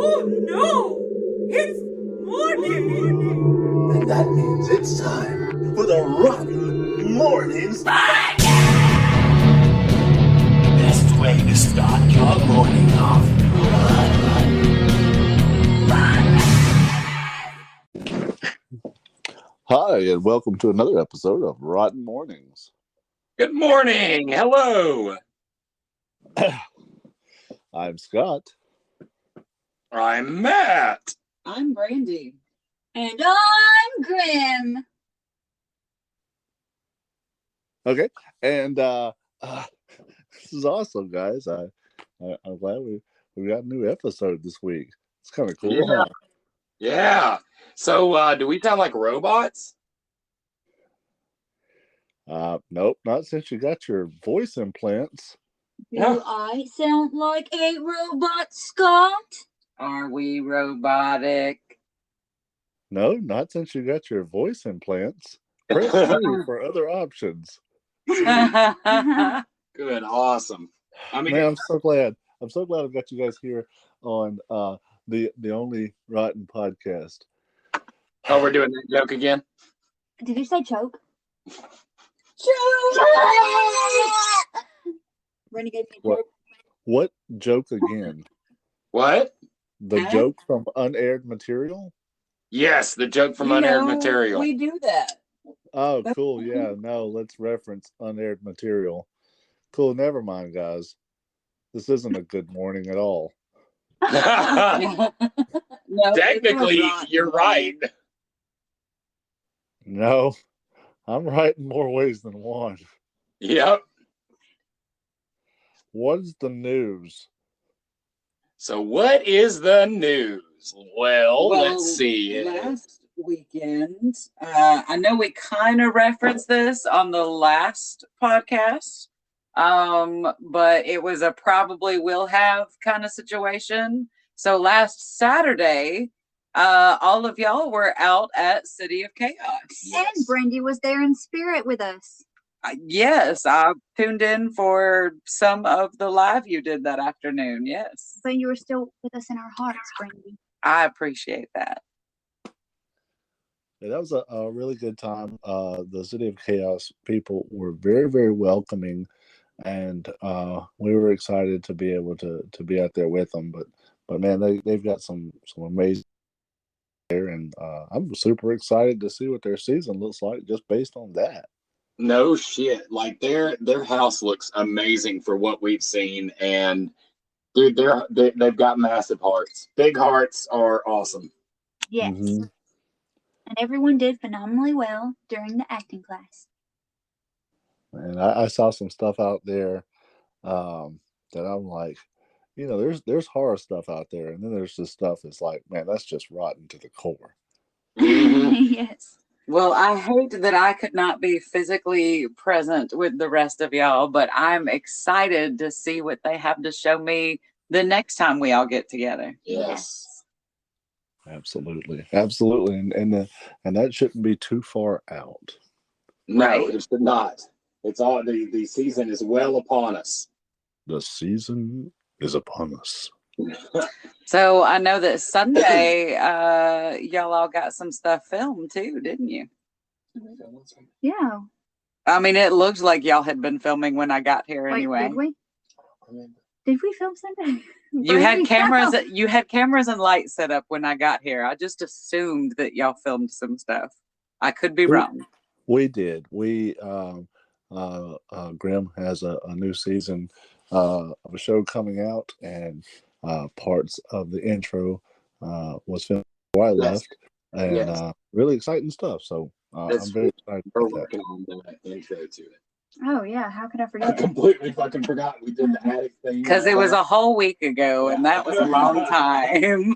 Oh no! It's morning! And that means it's time for the Rotten Mournings Podcast! Best way to start your morning off. Hi, and welcome to another episode of Rotten Mournings. Good morning. Hello. I'm Scott. I'm Matt. I'm Brandy. And I'm Grim. Okay, and this is awesome, guys. I'm glad we got a new episode this week. It's kind of cool. Yeah. Huh? Yeah. So, do we sound like robots? Nope, not since you got your voice implants. Do I sound like a robot, Scott? Are we robotic? No, not since you got your voice implants. Press 3 for other options. Good. Awesome. I mean, Man, I'm so glad. I'm so glad I've got you guys here on the only Rotten podcast. oh, we're doing that joke again? Did you say choke? Choke! Renegade me What? choke. What joke again? What? The Huh? joke from unaired material? Yes, the joke from unaired material. We do that. Oh, cool. Yeah, no, let's reference unaired material. Cool. Never mind, guys. This isn't a good morning at all. No, Technically, it's not. you're right. No, I'm right in more ways than one. Yep. What is the news? So, what is the news? Well, let's see. Last weekend, I know we kind of referenced this on the last podcast, but it was a probably will have kind of situation. So last Saturday, all of y'all were out at City of Chaos. And Brandy was there in spirit with us. Yes, I tuned in for some of the live you did that afternoon. Yes, But you were still with us in our hearts, Brandy. I appreciate that. Yeah, that was a really good time. The City of Chaos people were very, very welcoming, and we were excited to be able to be out there with them. But man, they've got some amazing there, and I'm super excited to see what their season looks like just based on that. No shit. Like their house looks amazing for what we've seen, and dude, they've got massive hearts. Big hearts are awesome. Yes. Mhm. And everyone did phenomenally well during the acting class. And I saw some stuff out there that I'm like, there's horror stuff out there, and then there's this stuff that's like, man, that's just rotten to the core. Mhm. Yes. Well, I hate that I could not be physically present with the rest of y'all, but I'm excited to see what they have to show me the next time we all get together. Yes. Absolutely, and that shouldn't be too far out. No, Right. it's not. It's all the season is well upon us. The season is upon us. So I know that Sunday, y'all all got some stuff filmed too, didn't you? Yeah. I mean, it looked like y'all had been filming when I got here Wait, anyway. did we? Did we film Sunday? You had Brandy, cameras. no. You had cameras and lights set up when I got here. I just assumed that y'all filmed some stuff. I could be wrong. We did. We Grim has a new season of a show coming out, and parts of the intro was filmed before I left, and Yes. really exciting stuff. So That's I'm very excited We're about that. working on the intro to it. Oh, yeah. How could I I forget? completely fucking forgot we did the attic thing. Because it was a whole week ago, and that was a long time.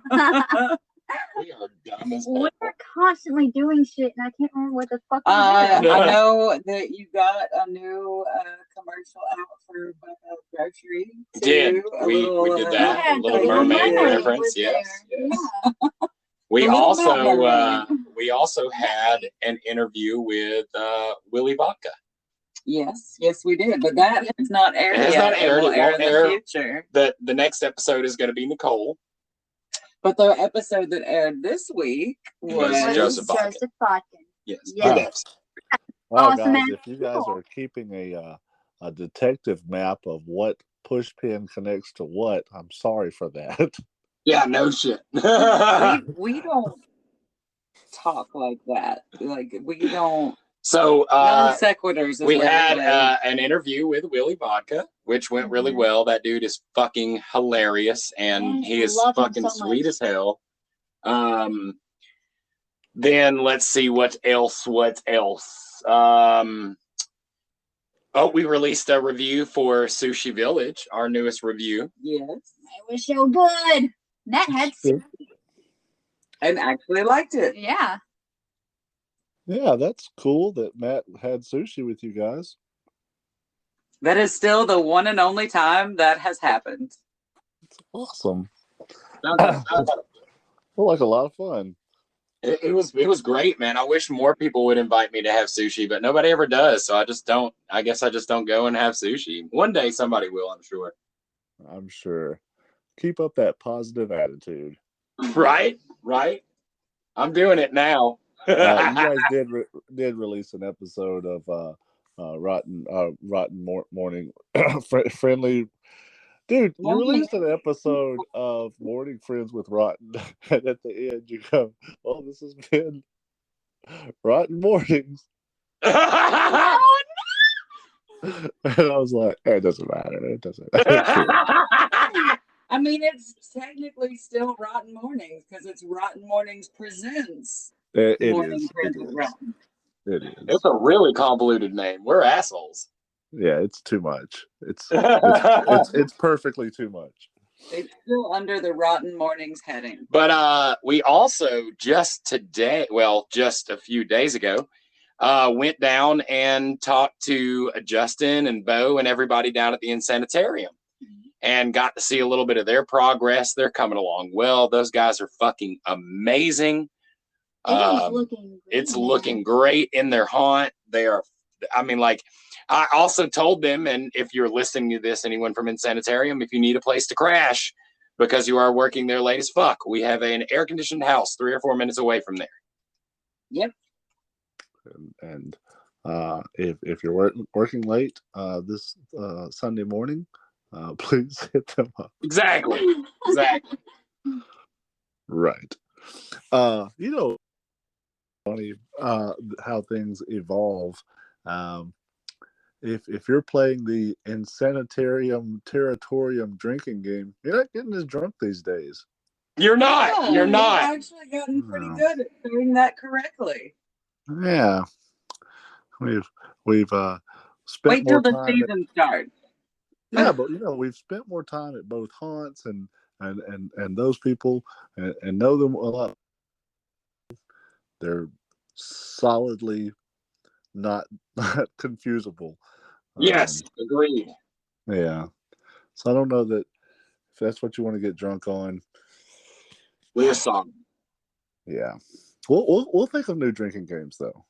We are dumb as We're hell. constantly doing shit, and I can't remember what the fuck we I did. know that you got a new commercial out for Buffalo Grocery. Did. too. A We little, did We that. had Little the Mermaid Mermaid reference. was Yes. there. Yes. Yeah. We The Little also Mermaid. we also had an interview with Willy Vodka. Yes, we did, but that has not aired It has yet. not aired. It will It air won't in air. the future. The next episode is going to be Nicole. But the episode that aired this week was Joseph Bodkin. Joseph Bodkin. Yes. Yes. Good episode. Wow, Awesome, guys, man. if you guys are keeping a detective map of what pushpin connects to what, I'm sorry for that. Yeah, no shit. we don't talk like that. Like we don't. So Non sequiturs. Is we what had say. an interview with Willie Vodka, which went really Mhm. well. That dude is fucking hilarious, and Yes, he I is love him fucking so sweet much. as hell. Then let's see what else. Oh, we released a review for Sushi Village, our newest review. Yes, It was so good. That had and actually liked it. yeah. Yeah, that's cool that Matt had sushi with you guys. That is still the one and only time that has happened. It's awesome. Sounds Like a lot of fun. It was great, man. I wish more people would invite me to have sushi, but nobody ever does. So I guess I just don't go and have sushi. One day somebody will, I'm sure. I'm sure. Keep up that positive attitude. Right? I'm doing it now. You guys did release an episode of Rotten Morning Friendly. Dude, you released an episode of Morning Friends with Rotten, and at the end you go, "Well, this has been Rotten Mornings," and I was like, "It doesn't matter. It doesn't." I mean, it's technically still Rotten Mornings because it's Rotten Mornings Presents. It Morning is. Friends with Rotten. It is. It's a really convoluted name. We're assholes. Yeah, it's too much. It's perfectly too much. It's still under the Rotten Mornings heading. But we also just a few days ago, went down and talked to Justin and Bo and everybody down at the Insanitarium and got to see a little bit of their progress. They're coming along well. Those guys are fucking amazing. It's looking great in their haunt. They are, I also told them, and if you're listening to this, anyone from Insanitarium, if you need a place to crash because you are working there late as fuck, we have an air-conditioned house 3 or 4 minutes away from there. Yep. And if you're working late this Sunday morning, please hit them up. Exactly. Right. Funny how things evolve. If you're playing the Insanitarium Territorium drinking game, you're not getting as drunk these days. You're not. You're not. I've actually gotten pretty good at doing that correctly. Yeah. We've spent Wait till more the time season starts. Yeah, but we've spent more time at both haunts and those people and know them a lot. They're solidly not confusable. Yes, agreed. Yeah. So I don't know that if that's what you want to get drunk on. We're sorry. Yeah. We'll think of new drinking games though.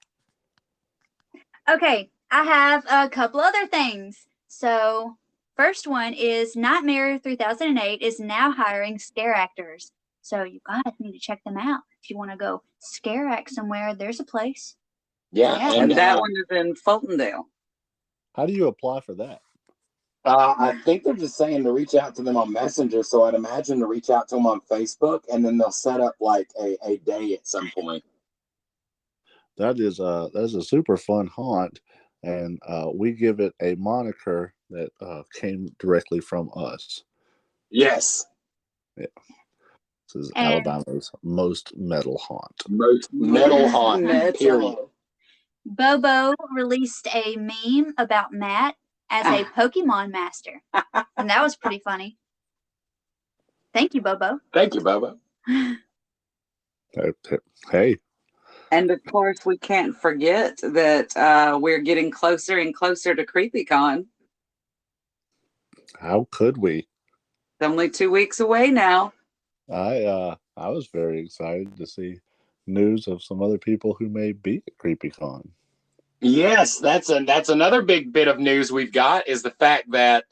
Okay, I have a couple other things. So, first one is Nightmare 3008 is now hiring scare actors. So you guys need to check them out. If you want to go scare act somewhere, there's a place. Yeah. And that one is in Fultondale. How do you apply for that? I think they're just saying to reach out to them on Messenger, so I'd imagine to reach out to them on Facebook, and then they'll set up like a day at some point. That's a super fun haunt, and we give it a moniker that came directly from us. Yes. Yeah. This is Alabama's most metal haunt. Most metal haunt, period. Bobo released a meme about Matt as a Pokemon master. And that was pretty funny. Thank you, Bobo. Thank you, Bobo. Hey. And of course, we can't forget that we're getting closer and closer to CreepyCon. How could we? It's only 2 weeks away now. I was very excited to see news of some other people who may be at CreepyCon. Yes, that's another big bit of news we've got is the fact that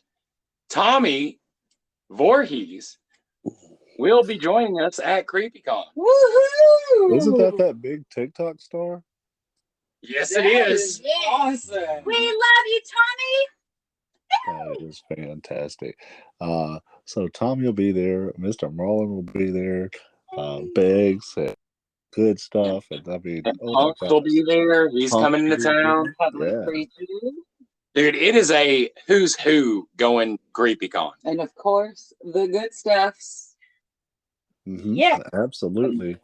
Tommy Voorhees will be joining us at CreepyCon. Woohoo! Isn't that big TikTok star? Yes, it is. Awesome. We love you, That is fantastic. So Tommy will be there. Mr. Marlon will be there. Beggs and good stuff. And I mean, And oh my Punk will gosh. be there. He's Punk coming into will be there. town. Public Yeah. preacher. Dude, it is a who's who going CreepyCon. And of course, the good stuffs. Mhm. Yeah. Absolutely.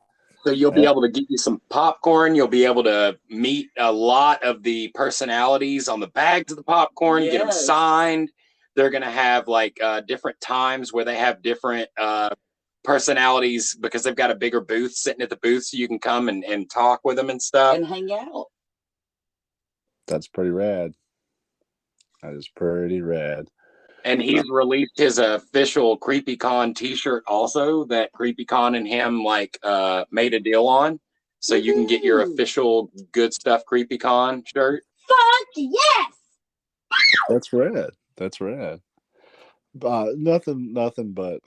So you'll be able to get you some popcorn. You'll be able to meet a lot of the personalities on the bags of the popcorn, get them Yes. signed. They're going to have like different times where they have different personalities because they've got a bigger booth sitting at the booth so you can come and talk with them and stuff. And hang out. That's pretty rad. That is pretty rad. And he's released his official CreepyCon t-shirt also that CreepyCon and him like made a deal on. So you can get your official Good Stuff CreepyCon shirt. Fuck yes! That's rad. That's rad. Nothing but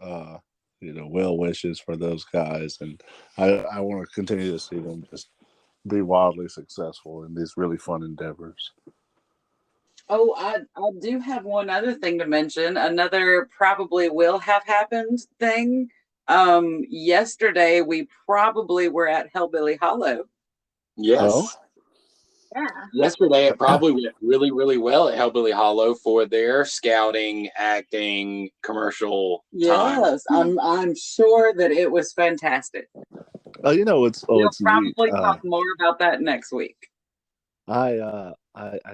well wishes for those guys, and I want to continue to see them just be wildly successful in these really fun endeavors. Oh, I do have one other thing to mention. Another probably will have happened thing. Yesterday we probably were at Hellbilly Hollow. Yes. Oh? Yeah. Yesterday it probably went really, really well at Hellbilly Hollow for their scouting, acting, commercial time. Yes, I'm sure that it was fantastic. It's We'll it's probably neat. talk more about that next week. I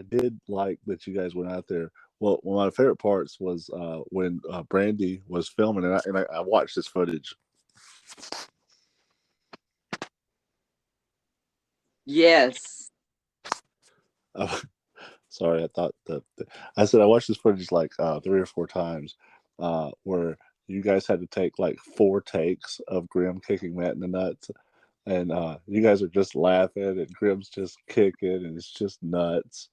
did like that you guys went out there. Well, one of my favorite parts was when Brandy was filming, and I watched this footage. Yes. Sorry, I thought I said I watched this footage like 3 or 4 times, where you guys had to take like 4 takes of Grim kicking Matt in the nuts, and you guys are just laughing, and Grim's just kicking, and it's just nuts.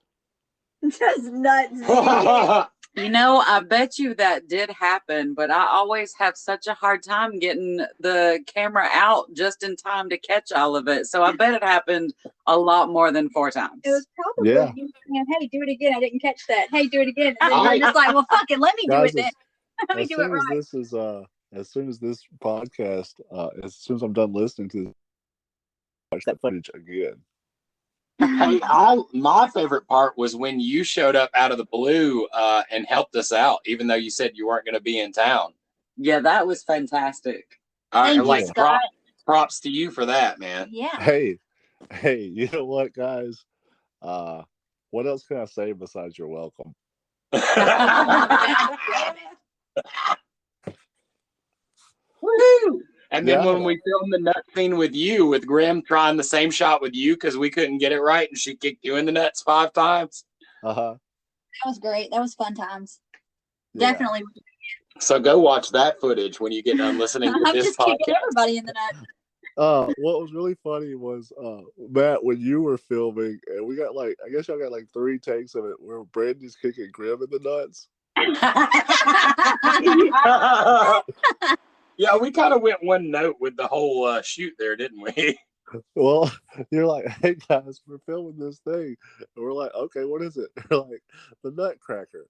Just nuts. You know, I bet you that did happen, but I always have such a hard time getting the camera out just in time to catch all of it. So I bet it happened a lot more than 4 times. It was probably Yeah. you saying, "Hey, do it again. I didn't catch that. Hey, do it again." And then you're just like, "Well, fuck it. Let me do Guys, it then. Let me as do it soon as right." this is as soon as this podcast, as soon as I'm done listening to this, watch that footage again. Hey, my favorite part was when you showed up out of the blue and helped us out, even though you said you weren't going to be in town. Yeah, that was fantastic. Thank you, Like Scott. props to you for that, man. Yeah. Hey, you know what, guys? What else can I say besides you're welcome? Woo! And then Yeah. when we filmed the nut scene with you, with Grim trying the same shot with you because we couldn't get it right, and she kicked you in the nuts 5 times. Uh-huh. That was great. That was fun times. Yeah. Definitely. So go watch that footage when you get done listening to I'm this just kicking podcast. everybody in the nuts. What was really funny was Matt, when you were filming, and we got I guess y'all got like 3 takes of it where Brandy's kicking Grim in the nuts. Yeah, we kind of went one note with the whole shoot there, didn't we? Well, you're like, "Hey guys, we're filming this thing," and we're like, "Okay, what is it?" They're like, "The Nutcracker."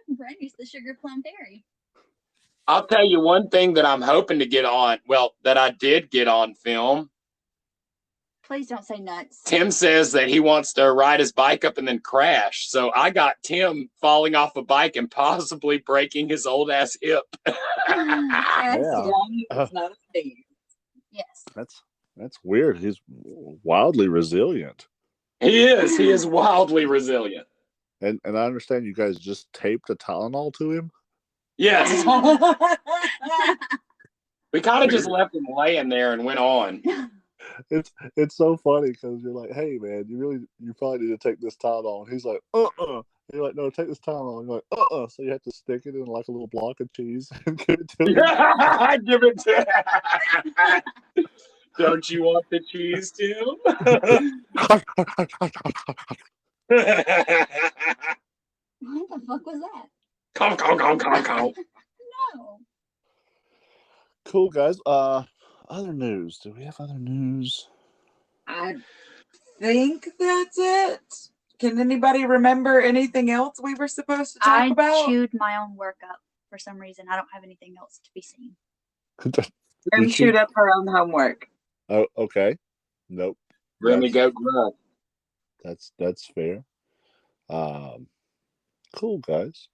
Brandy's the sugar plum fairy. I'll tell you one thing that I'm hoping to get on. Well, that I did get on film. Please don't say nuts. Tim says that he wants to ride his bike up and then crash. So I got Tim falling off a bike and possibly breaking his old ass hip. As Yeah. long as it's not a thing. Yes. That's weird. He's wildly resilient. He is wildly resilient. And I understand you guys just taped a Tylenol to him. Yes. We kind of just left him laying there and went on. It's so funny because you're like, "Hey man, you probably need to take this Tylenol," and he's like, And you're like, "No, take this Tylenol." And you're like, So you have to stick it in like a little block of cheese and give it to him. Give it to Don't you want the cheese, Tim? What the fuck was that? Come. No. Cool, guys. Other news. Do we have other news? I think that's it. Can anybody remember anything else we were supposed to talk I about? chewed my own work up for some reason. I don't have anything else to be seen. Grim chewed up her own homework. Oh, okay. Nope. Remy, go grunt. That's fair. Cool, guys.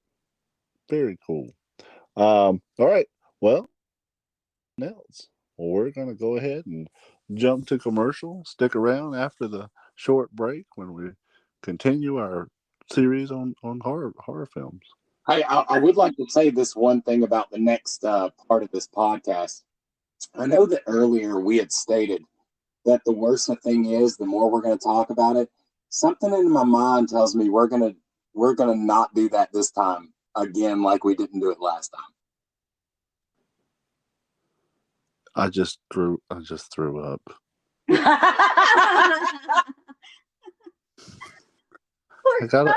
Very cool. All right. Well, else. Well, we're gonna go ahead and jump to commercial. Stick around after the short break when we continue our series on horror films. Hey, I would like to say this one thing about the next part of this podcast. I know that earlier we had stated that the worse the thing is, the more we're going to talk about it. Something in my mind tells me we're gonna not do that this time again, like we didn't do it last time. I just threw up. I gotta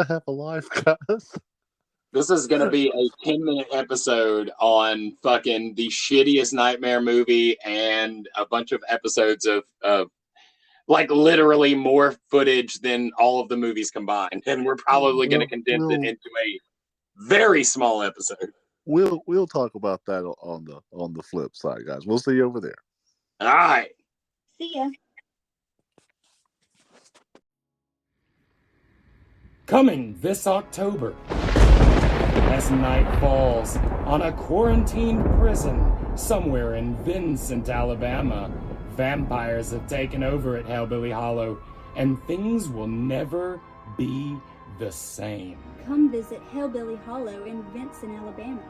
have a life, guys. This is going to be a 10-minute episode on fucking the shittiest nightmare movie and a bunch of episodes of like literally more footage than all of the movies combined. And we're probably going to condense it into a very small episode. We'll talk about that on the flip side, guys. We'll see you over there. All right. See ya. Coming this October, as night falls on a quarantined prison somewhere in Vincent, Alabama, vampires have taken over at Hellbilly Hollow, and things will never be the same. Come visit Hellbilly Hollow in Vincent, Alabama.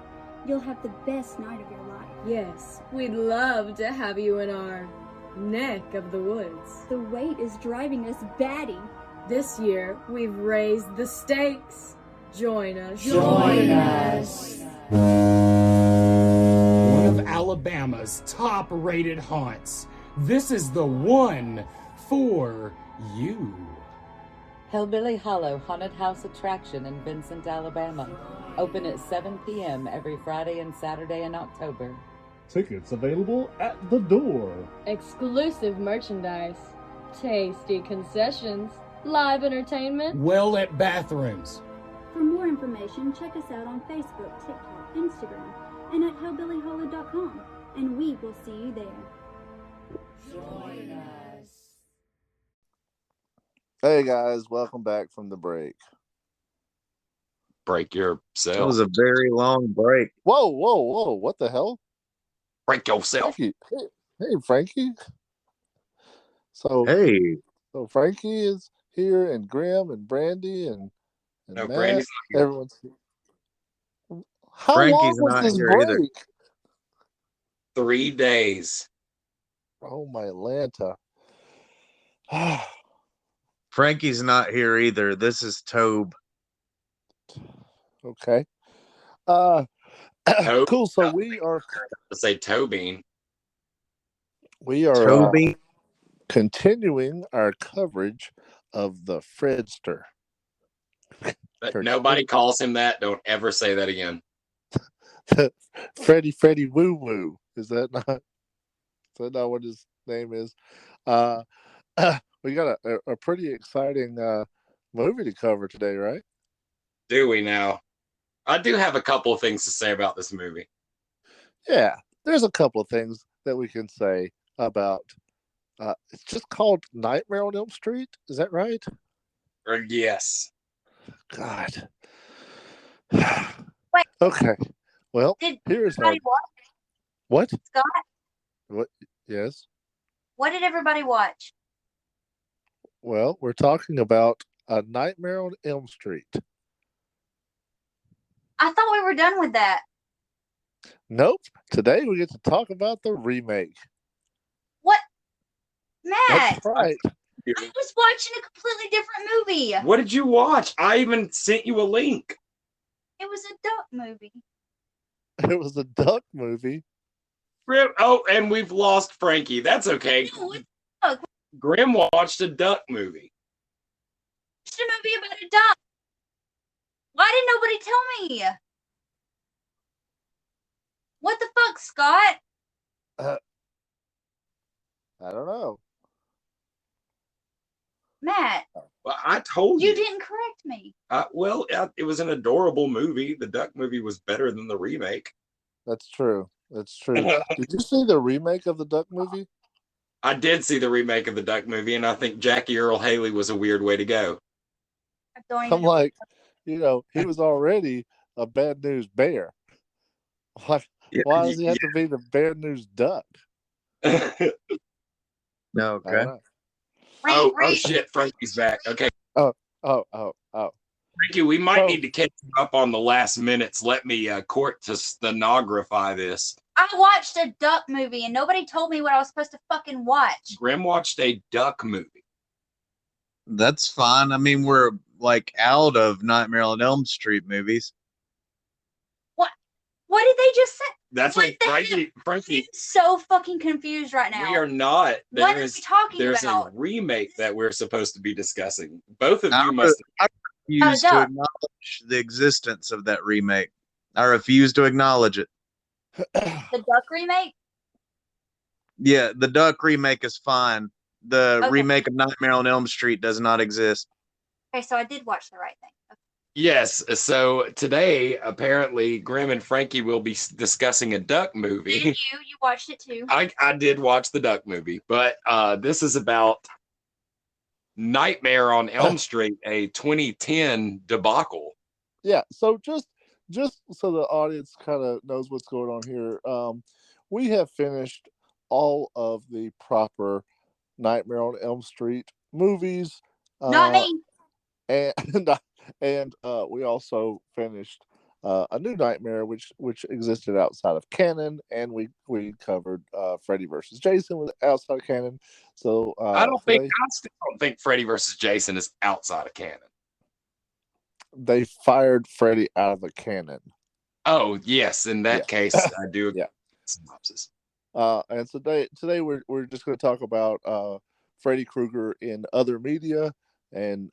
You'll have the best night of your life. Yes, we'd love to have you in our neck of the woods. The wait is driving us batty. This year, we've raised the stakes. Join us. Join us. One of Alabama's top-rated haunts. This is the one for you. Hellbilly Hollow Haunted House Attraction in Vincent, Alabama. Open at 7 p.m. every Friday and Saturday in October. Tickets available at the door. Exclusive merchandise. Tasty concessions. Live entertainment. Well-lit bathrooms. For more information, check us out on Facebook, TikTok, Instagram, and at hellbillyhollow.com. And we will see you there. Join us. Hey guys, welcome back from the break. Break yourself. It was a very long break. Whoa! What the hell? Break yourself. Frankie. Hey, Frankie. So Frankie is here, and Grim and Brandy and no, Matt, Brandy's not here. Everyone's here. How Frankie's long was not this here break? either. 3 days. Oh my Atlanta. Frankie's not here either. This is Tobe. Okay. Cool. So we are. Let's say Tobean. We are continuing our coverage of the Fredster. But nobody calls him that. Don't ever say that again. Freddy Woo Woo. Is that not what his name is? We got a pretty exciting movie to cover today, right? Do we now? I do have a couple of things to say about this movie. Yeah, there's a couple of things that we can say about. It's just called Nightmare on Elm Street. Is that right? Yes. God. Wait. Okay. Well, here's how. What? Scott? What? Yes. What did everybody watch? Well, we're talking about A Nightmare on Elm Street. I thought we were done with that. Nope. Today we get to talk about the remake. What? Matt. That's right. I was watching a completely different movie. What did you watch? I even sent you a link. It was a duck movie. It was a duck movie. Oh, and we've lost Frankie. That's okay. No, it's a duck. Grim watched a duck movie. It's a movie about a duck. Why nobody tell me? What the fuck, Scott? I don't know. Matt. Well, I told you. You didn't correct me. It was an adorable movie. The Duck movie was better than the remake. That's true. That's true. Did you see the remake of the Duck movie? I did see the remake of the Duck movie, and I think Jackie Earle Haley was a weird way to go. I'm like, he was already a bad news bear. Why does he have to be the bad news duck? No, okay. Oh shit, Frankie's back. Okay. Oh. Frankie, we might need to catch up on the last minutes. Let me court to stenography this. I watched a duck movie and nobody told me what I was supposed to fucking watch. Grim watched a duck movie. That's fine. I mean, we're like out of Nightmare on Elm Street movies. What did they just say? That's what Frankie. I'm so fucking confused right now. We are not. What are we talking there's about? A remake that we're supposed to be discussing. Both of you must. I refuse to acknowledge the existence of that remake. I refuse to acknowledge it. The Duck remake? Yeah, the Duck remake is fine. The remake of Nightmare on Elm Street does not exist. Okay, so I did watch the right thing. Okay. Yes. So today, apparently, Grim and Frankie will be discussing a Duck movie. Did you? You watched it too. I did watch the Duck movie, but this is about Nightmare on Elm Street, a 2010 debacle. Yeah. So just so the audience kind of knows what's going on here, we have finished all of the proper Nightmare on Elm Street movies. Not me. And we also finished a new Nightmare, which existed outside of canon, and we covered Freddy versus Jason was outside of canon. So I still don't think Freddy versus Jason is outside of canon. They fired Freddy out of the canon. Oh yes, in that case, I do. Yeah. Synopsis. And today we're just going to talk about Freddy Krueger in other media, and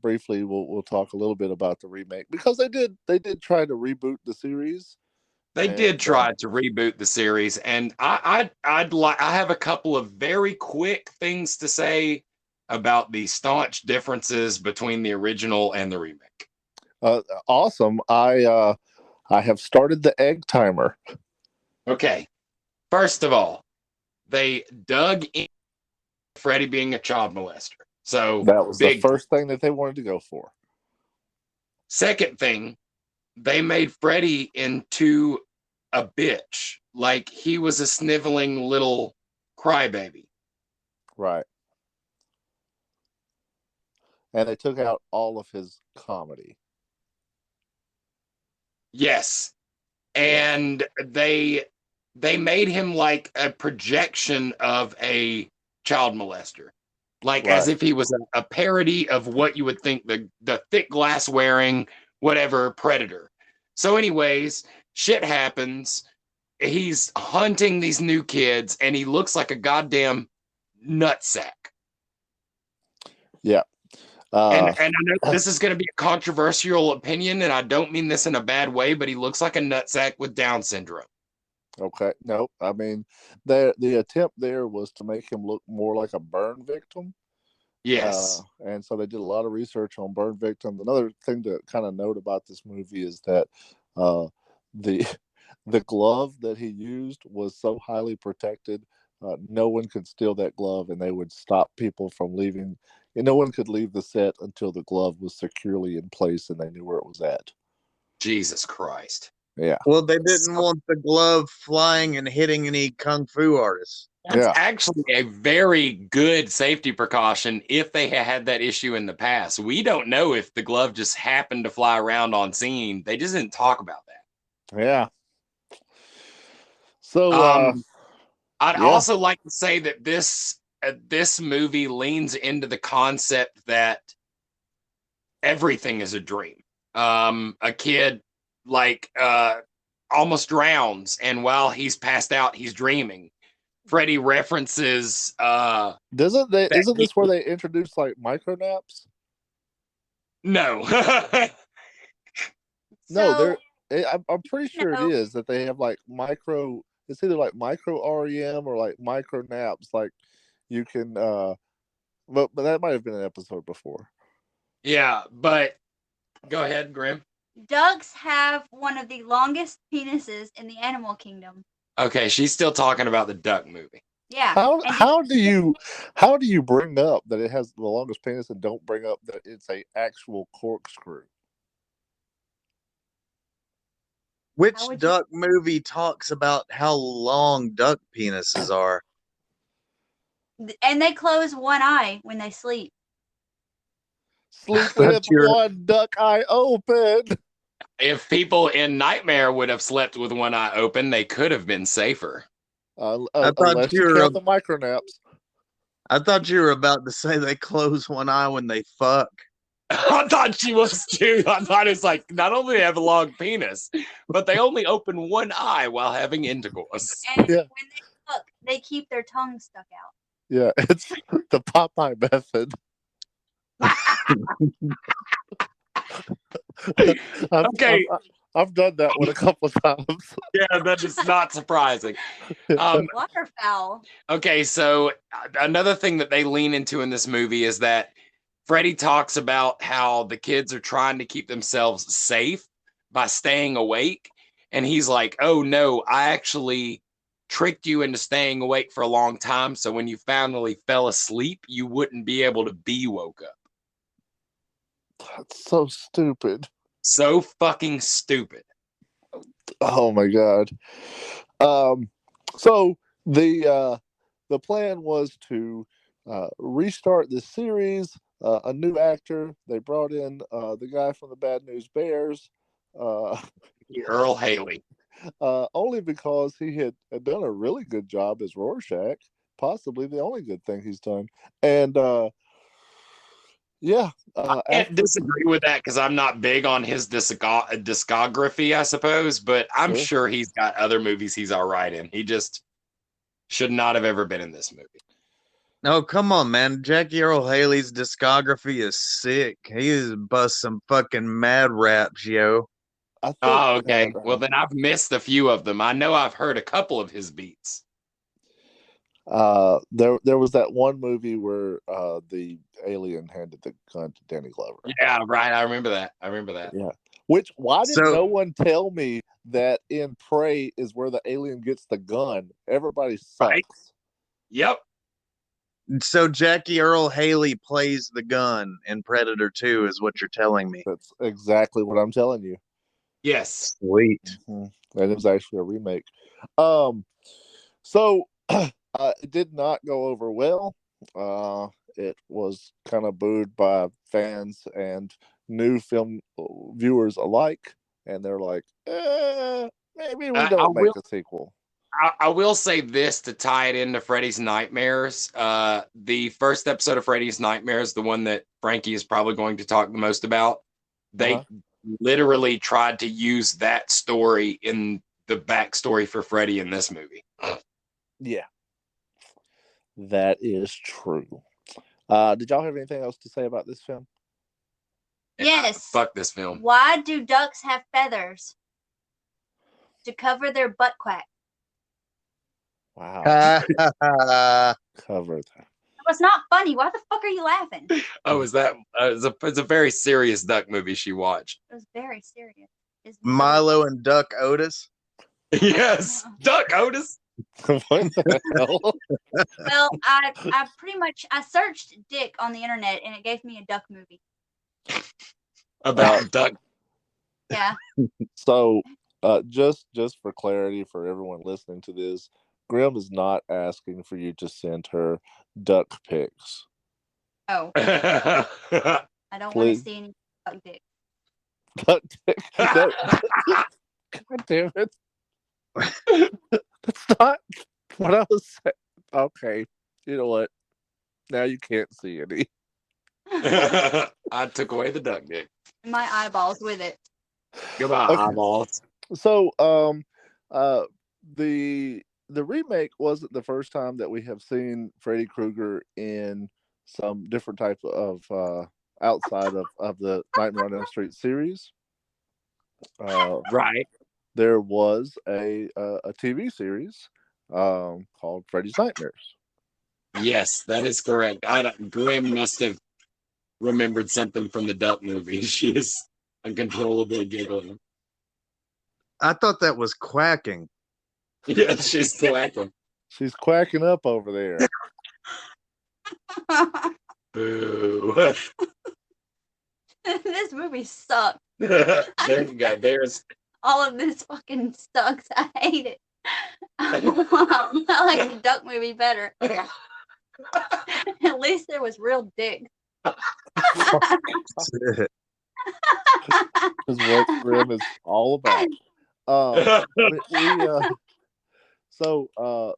briefly we'll talk a little bit about the remake, because they did try to reboot the series. They did try to reboot the series, and I have a couple of very quick things to say about the staunch differences between the original and the remake. Awesome. I have started the egg timer. Okay. First of all, they dug in Freddy being a child molester. So that was the first thing that they wanted to go for. Second thing, they made Freddy into a bitch. Like he was a sniveling little crybaby. Right. And they took out all of his comedy. Yes. And they made him like a projection of a child molester. Like as if he was a parody of what you would think the thick glass wearing, whatever, predator. So anyways, shit happens. He's hunting these new kids and he looks like a goddamn nutsack. Yeah. And I know this is going to be a controversial opinion, and I don't mean this in a bad way, but he looks like a nutsack with Down syndrome. Okay. No, I mean, the attempt there was to make him look more like a burn victim. Yes. And so they did a lot of research on burn victims. Another thing to kind of note about this movie is that the glove that he used was so highly protected, no one could steal that glove, and they would stop people from leaving. And no one could leave the set until the glove was securely in place and they knew where it was at. Jesus Christ. Yeah. Well, they didn't want the glove flying and hitting any kung fu artists. That's actually a very good safety precaution if they had that issue in the past. We don't know if the glove just happened to fly around on scene. They just didn't talk about that. Yeah. So I'd also like to say that this movie leans into the concept that everything is a dream. A kid almost drowns, and while he's passed out, he's dreaming. Freddy references isn't this where they introduced like micro naps? No. No, I'm pretty sure it is that they have like micro. It's either like micro REM or like micro naps. Like you can, but that might have been an episode before. Yeah, but go ahead, Grim. Ducks have one of the longest penises in the animal kingdom. Okay, she's still talking about the duck movie. Yeah. How do you bring up that it has the longest penis and don't bring up that it's a actual corkscrew? Which duck movie talks about how long duck penises are? And they close one eye when they sleep. Sleep with one duck eye open. If people in Nightmare would have slept with one eye open, they could have been safer. Unless you count the micro naps. I thought you were about to say they close one eye when they fuck. I thought she was too. I thought it's like not only do they have a long penis, but they only open one eye while having intercourse. And when they fuck, they keep their tongue stuck out. Yeah, it's the Popeye method. I've done that one a couple of times. Yeah, that is not surprising. Waterfowl. Okay, so another thing that they lean into in this movie is that Freddy talks about how the kids are trying to keep themselves safe by staying awake. And he's like, oh no, I actually tricked you into staying awake for a long time. So when you finally fell asleep, you wouldn't be able to be woke up. That's so stupid. So fucking stupid. Oh my god. So the plan was to restart this series. A new actor. They brought in the guy from the Bad News Bears, Earl Haley. Only because he had done a really good job as Rorschach, possibly the only good thing he's done. And I can't disagree with that because I'm not big on his discography, I suppose, but I'm sure he's got other movies he's all right in. He just should not have ever been in this movie. No, come on, man. Jackie Earl Haley's discography is sick. He's bust some fucking mad raps, yo. Oh, okay. Well, then I've missed a few of them. I know I've heard a couple of his beats. There was that one movie where the alien handed the gun to Danny Glover. Yeah, right. I remember that. Yeah. Why did no one tell me that in Prey is where the alien gets the gun? Everybody sucks. Right. Yep. So Jackie Earl Haley plays the gun in Predator 2 is what you're telling me. That's exactly what I'm telling you. Yes. Sweet. Mm-hmm. That is actually a remake. So it did not go over well. It was kind of booed by fans and new film viewers alike. And they're like, maybe we don't make a sequel. I will say this to tie it into Freddy's Nightmares. The first episode of Freddy's Nightmares, the one that Frankie is probably going to talk the most about, they literally tried to use that story in the backstory for Freddy in this movie. Yeah. That is true. Did y'all have anything else to say about this film? Yes. Fuck this film. Why do ducks have feathers? To cover their butt quack. Wow. Cover that. It's not funny. Why the fuck are you laughing? Oh, is that it's a very serious duck movie she watched. It was very serious. Milo and Duck Otis? Yes, Duck Otis. What the hell? Well, I pretty much I searched dick on the internet and it gave me a duck movie. About duck. Yeah. So just for clarity for everyone listening to this, Grim is not asking for you to send her duck pics. Oh. I don't want to see any duck dick. Duck dick. God damn it. That's not what I was saying. Okay. You know what? Now you can't see any. I took away the duck dick. My eyeballs with it. Goodbye, eyeballs. So, the remake wasn't the first time that we have seen Freddy Krueger in some different type of outside of the Nightmare on Elm Street series. Right. there was a TV series called Freddy's Nightmares. Yes, that is correct. Grim must have remembered something from the Duck movie. She is uncontrollably giggling. I thought that was quacking. Yeah, she's quacking. She's quacking up over there. Boo. This movie sucks. There you go. There's All of this fucking sucks. I hate it. I like the Duck movie better. At least there was real dick. Is what Grim is all about.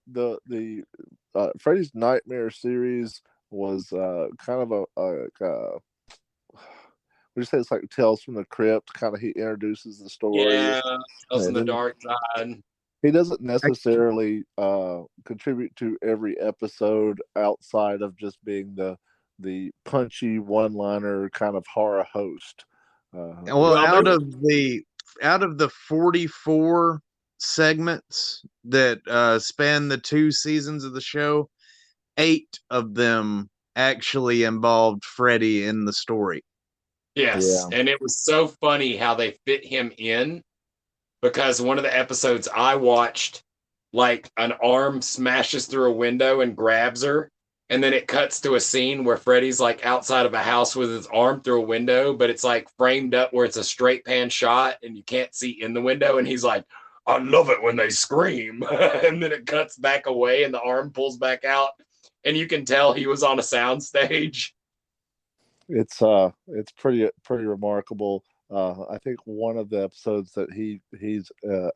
The Freddy's Nightmare series was kind of would you say it's like Tales from the Crypt? Kind of, he introduces the story. Yeah, Tales from the Dark Side. He doesn't necessarily contribute to every episode outside of just being the punchy one-liner kind of horror host. Out of the 44 segments that span the 2 seasons of the show, 8 of them actually involved Freddy in the story. Yes, and it was so funny how they fit him in, because one of the episodes I watched, like an arm smashes through a window and grabs her, and then it cuts to a scene where Freddy's like outside of a house with his arm through a window, but it's like framed up where it's a straight pan shot and you can't see in the window, and he's like, I love it when they scream. And then it cuts back away and the arm pulls back out, and you can tell he was on a sound stage. It's pretty remarkable. I think one of the episodes that he's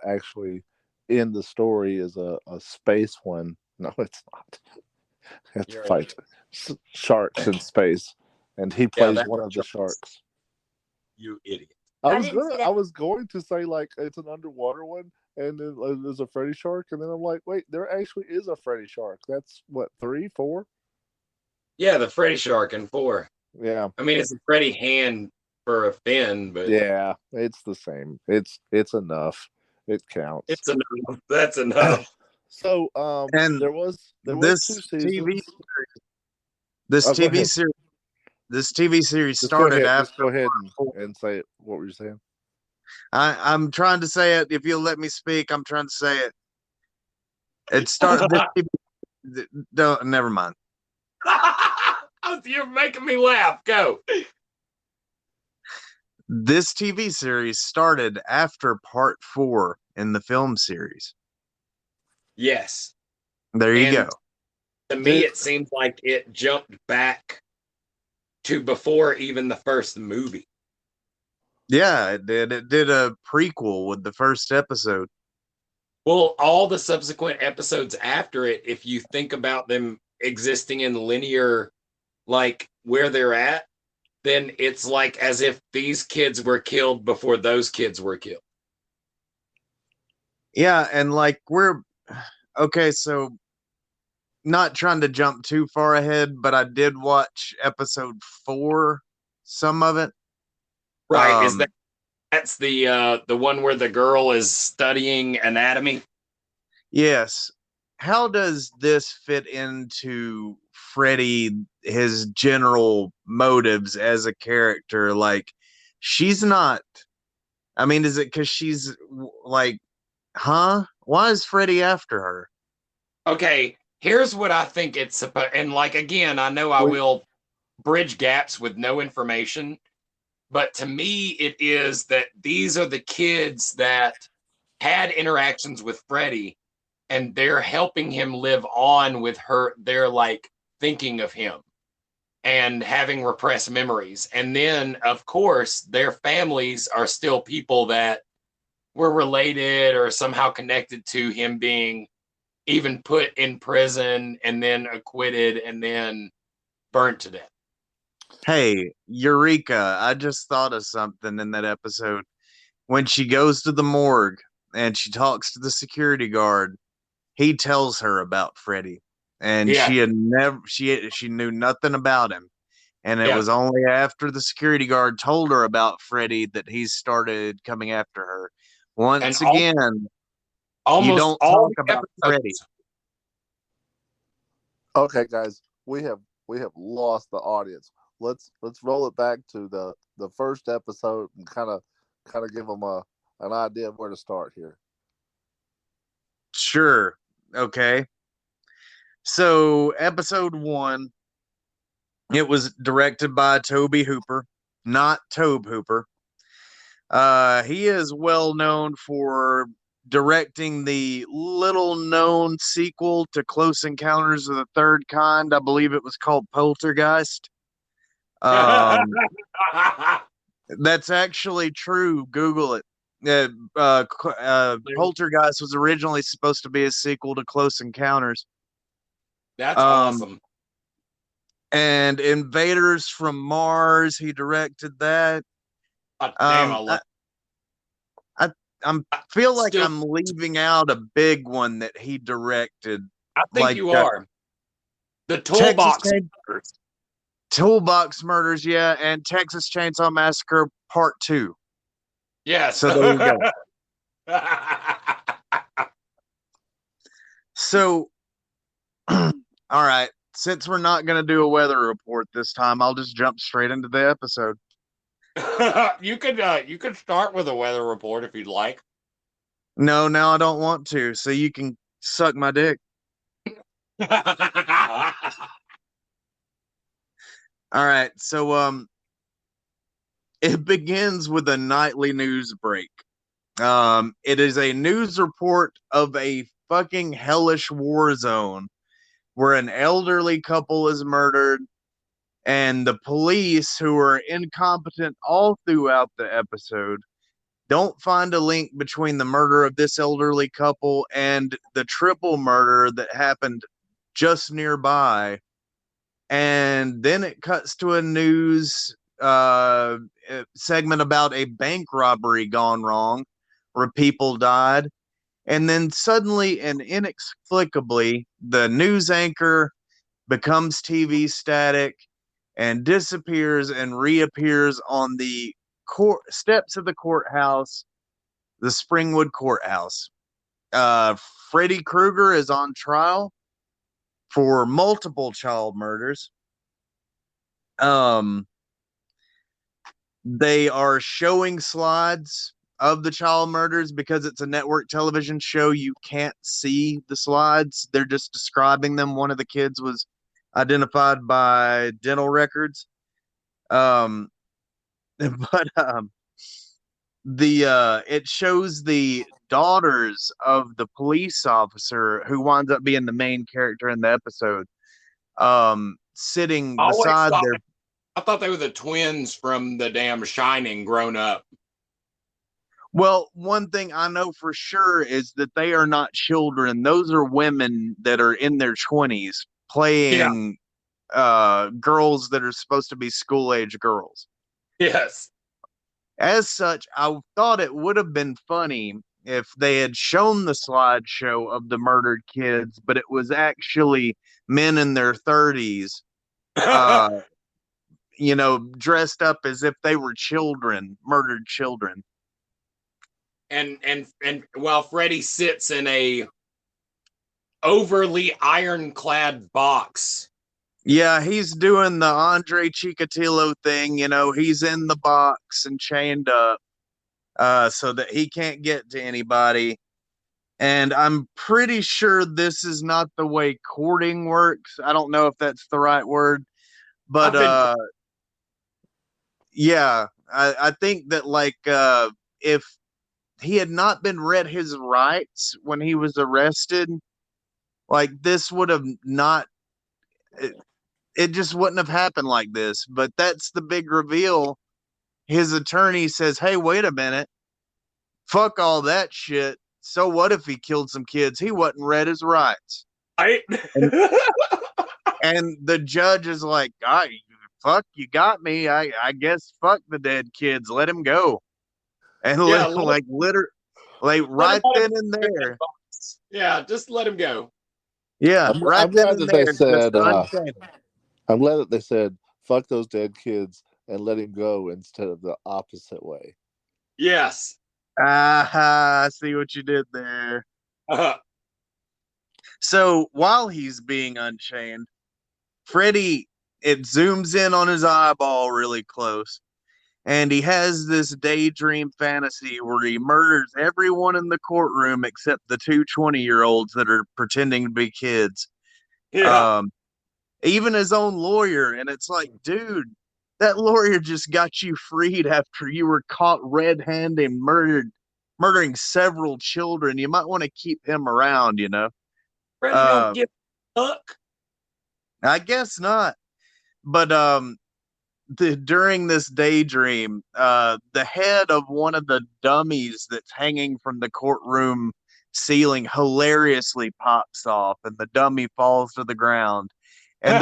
actually in the story is a space one. No, it's not. It's fight sharks in space, and he plays one of the sharks. You idiot! I was going to say like it's an underwater one, and then there's a Freddy shark, and then I'm like, wait, there actually is a Freddy shark. That's what, 3, 4? Yeah, the Freddy shark in 4. Yeah, I mean it's a Freddy hand for a fin, but yeah, it's the same. It's enough. It counts. It's enough. That's enough. So, and there was this 2 seasons. This TV series started after. Go ahead and say it. What were you saying? I'm trying to say it. If you'll let me speak, I'm trying to say it. It started. Never mind. You're making me laugh. Go. This TV series started after part 4 in the film series. Yes. There you go. To me, it seems like it jumped back to before even the first movie. Yeah, it did. It did a prequel with the first episode. Well, all the subsequent episodes after it, if you think about them existing in linear, like where they're at, then it's like as if these kids were killed before those kids were killed. Yeah, and like okay, so not trying to jump too far ahead, but I did watch episode 4, some of it. Right, that's the one where the girl is studying anatomy? Yes. How does this fit into Freddy, his general motives as a character? Like, she's not, I mean, is it because she's like, huh? Why is Freddy after her? Okay, here's what I think it's supposed, and like, again, I know I will bridge gaps with no information, but to me, it is that these are the kids that had interactions with Freddy, and they're helping him live on with her. They're like thinking of him and having repressed memories. And then, of course, their families are still people that were related or somehow connected to him being even put in prison and then acquitted and then burnt to death. Hey, Eureka, I just thought of something in that episode. When she goes to the morgue and she talks to the security guard, he tells her about Freddy, and she had never, she knew nothing about him. And it was only after the security guard told her about Freddy that he started coming after her. Once again, you don't talk about Freddy. Okay, guys, we have lost the audience. Let's roll it back to the first episode and kind of give them an idea of where to start here. Sure. Okay. So episode 1, it was directed by Tobe Hooper, not Tobe Hooper. He is well known for directing the little-known sequel to Close Encounters of the Third Kind. I believe it was called Poltergeist. That's actually true. Google it. Poltergeist was originally supposed to be a sequel to Close Encounters. That's awesome. And Invaders from Mars, he directed that. I feel like I'm leaving out a big one that he directed. I think you are. The Toolbox Murders. Toolbox Murders, yeah, and Texas Chainsaw Massacre Part 2. Yes. So there you go. So, all right. Since we're not going to do a weather report this time, I'll just jump straight into the episode. You could start with a weather report if you'd like. No, now I don't want to. So you can suck my dick. All right. So it begins with a nightly news break. It is a news report of a fucking hellish war zone where an elderly couple is murdered, and the police, who are incompetent all throughout the episode, don't find a link between the murder of this elderly couple and the triple murder that happened just nearby. And then it cuts to a news segment about a bank robbery gone wrong where people died. And then suddenly and inexplicably, the news anchor becomes TV static and disappears and reappears on the steps of the courthouse, the Springwood Courthouse. Freddy Krueger is on trial for multiple child murders. They are showing slides of the child murders because it's a network television show. You can't see the slides. They're just describing them. One of the kids was identified by dental records. It shows the daughters of the police officer who winds up being the main character in the episode, sitting beside their. I thought they were the twins from the damn Shining grown up. Well, one thing I know for sure is that they are not children. Those are women that are in their 20s playing girls that are supposed to be school-age girls. Yes. As such, I thought it would have been funny if they had shown the slideshow of the murdered kids, but it was actually men in their 30s, dressed up as if they were children, murdered children. And while Freddy sits in a overly ironclad box. Yeah, he's doing the Andre Chikatilo thing. He's in the box and chained up so that he can't get to anybody. And I'm pretty sure this is not the way courting works. I don't know if that's the right word. But I think that if he had not been read his rights when he was arrested, this would have not, it just wouldn't have happened like this. But that's the big reveal. His attorney says, hey, wait a minute, fuck all that shit. So what if he killed some kids? He wasn't read his rights. And the judge is like, fuck, you got me. I guess fuck the dead kids. Let him go. And right then and there. Yeah, just let him go. Yeah, I'm glad that they said. I'm glad that they said fuck those dead kids and let him go instead of the opposite way. Yes. I see what you did there. So while he's being unchained, Freddy, it zooms in on his eyeball really close. And he has this daydream fantasy where he murders everyone in the courtroom except the two 20-year-olds that are pretending to be kids. Yeah. Even his own lawyer. And it's like, dude, that lawyer just got you freed after you were caught red-handed murdering several children. You might want to keep him around, you know? Freddy don't give a fuck. I guess not. But during this daydream, the head of one of the dummies that's hanging from the courtroom ceiling hilariously pops off, and the dummy falls to the ground. And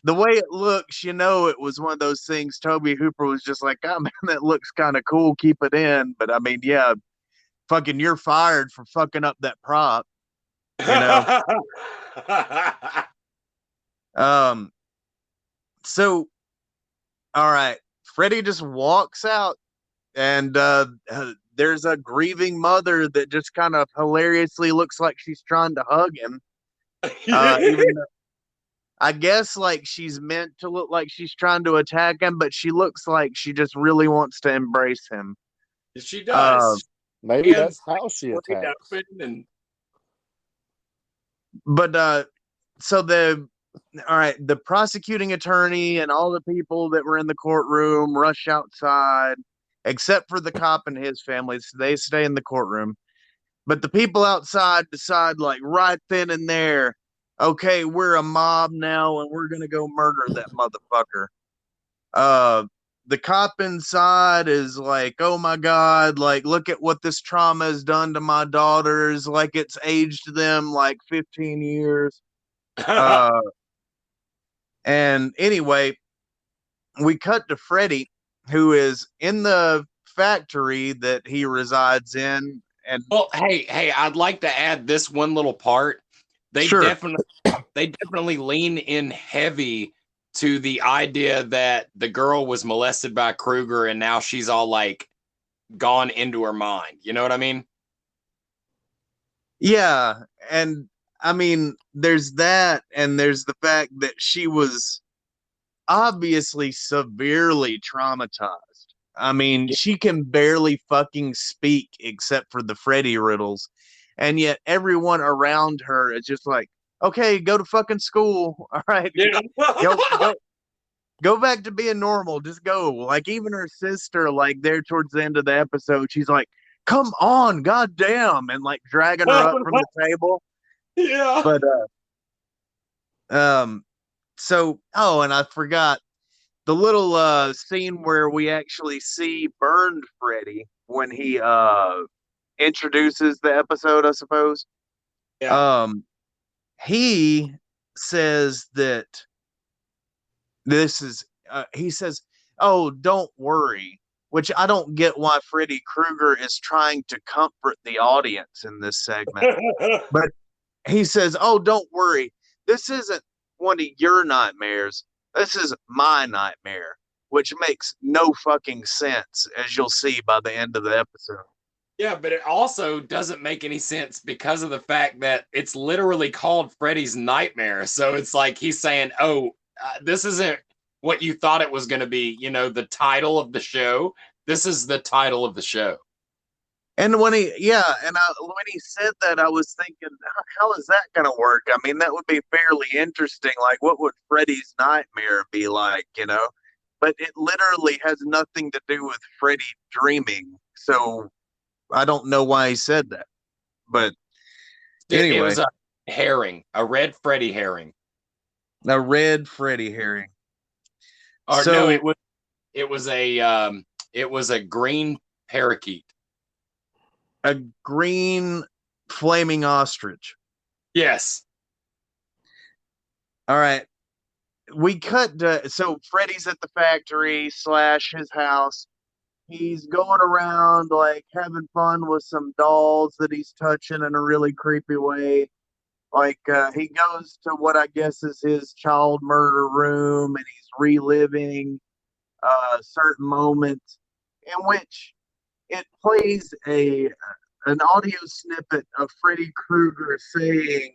the way it looks, you know, it was one of those things. Toby Hooper was just like, "Oh man, that looks kind of cool. Keep it in." But I mean, yeah, fucking, you're fired for fucking up that prop. You know. So, all right, Freddy just walks out, and there's a grieving mother that just kind of hilariously looks like she's trying to hug him. Even though, I guess, like, she's meant to look like she's trying to attack him, but she looks like she just really wants to embrace him. She does. Maybe that's how she attacks. But so all right, the prosecuting attorney and all the people that were in the courtroom rush outside, except for the cop and his family. So they stay in the courtroom. But the people outside decide, like, right then and there, okay, we're a mob now and we're going to go murder that motherfucker. The cop inside is like, oh my God, like, look at what this trauma has done to my daughters. Like, it's aged them like 15 years. And anyway, we cut to Freddy, who is in the factory that he resides in. And well, hey, I'd like to add this one little part. They definitely lean in heavy to the idea that the girl was molested by Kruger and now she's all like gone into her mind. You know what I mean? Yeah, and I mean, there's that, and there's the fact that she was obviously severely traumatized. I mean, she can barely fucking speak except for the Freddy riddles, and yet everyone around her is just like, okay, go to fucking school. All right, go back to being normal. Just go. Like, even her sister, like, there towards the end of the episode, she's like, come on, goddamn, and like dragging her up from the table. Yeah. But so, oh, and I forgot the little scene where we actually see burned Freddy when he introduces the episode, I suppose. Yeah. He says that this is he says, oh, don't worry, which I don't get why Freddy Krueger is trying to comfort the audience in this segment. But he says, oh, don't worry. This isn't one of your nightmares. This is my nightmare, which makes no fucking sense, as you'll see by the end of the episode. Yeah, but it also doesn't make any sense because of the fact that it's literally called Freddy's Nightmare. So it's like he's saying, oh, this isn't what you thought it was going to be, you know, the title of the show. This is the title of the show. And when he said that, I was thinking, how is that going to work? I mean, that would be fairly interesting. Like, what would Freddy's Nightmare be like, you know? But it literally has nothing to do with Freddy dreaming. So I don't know why he said that. But anyway. It was a herring, a red Freddy herring. A red Freddy herring. Or so, no, it was a green parakeet. A green flaming ostrich. Yes. All right. We cut to, so Freddy's at the factory / his house. He's going around like having fun with some dolls that he's touching in a really creepy way. Like he goes to what I guess is his child murder room, and he's reliving certain moments in which it plays an audio snippet of Freddy Krueger saying,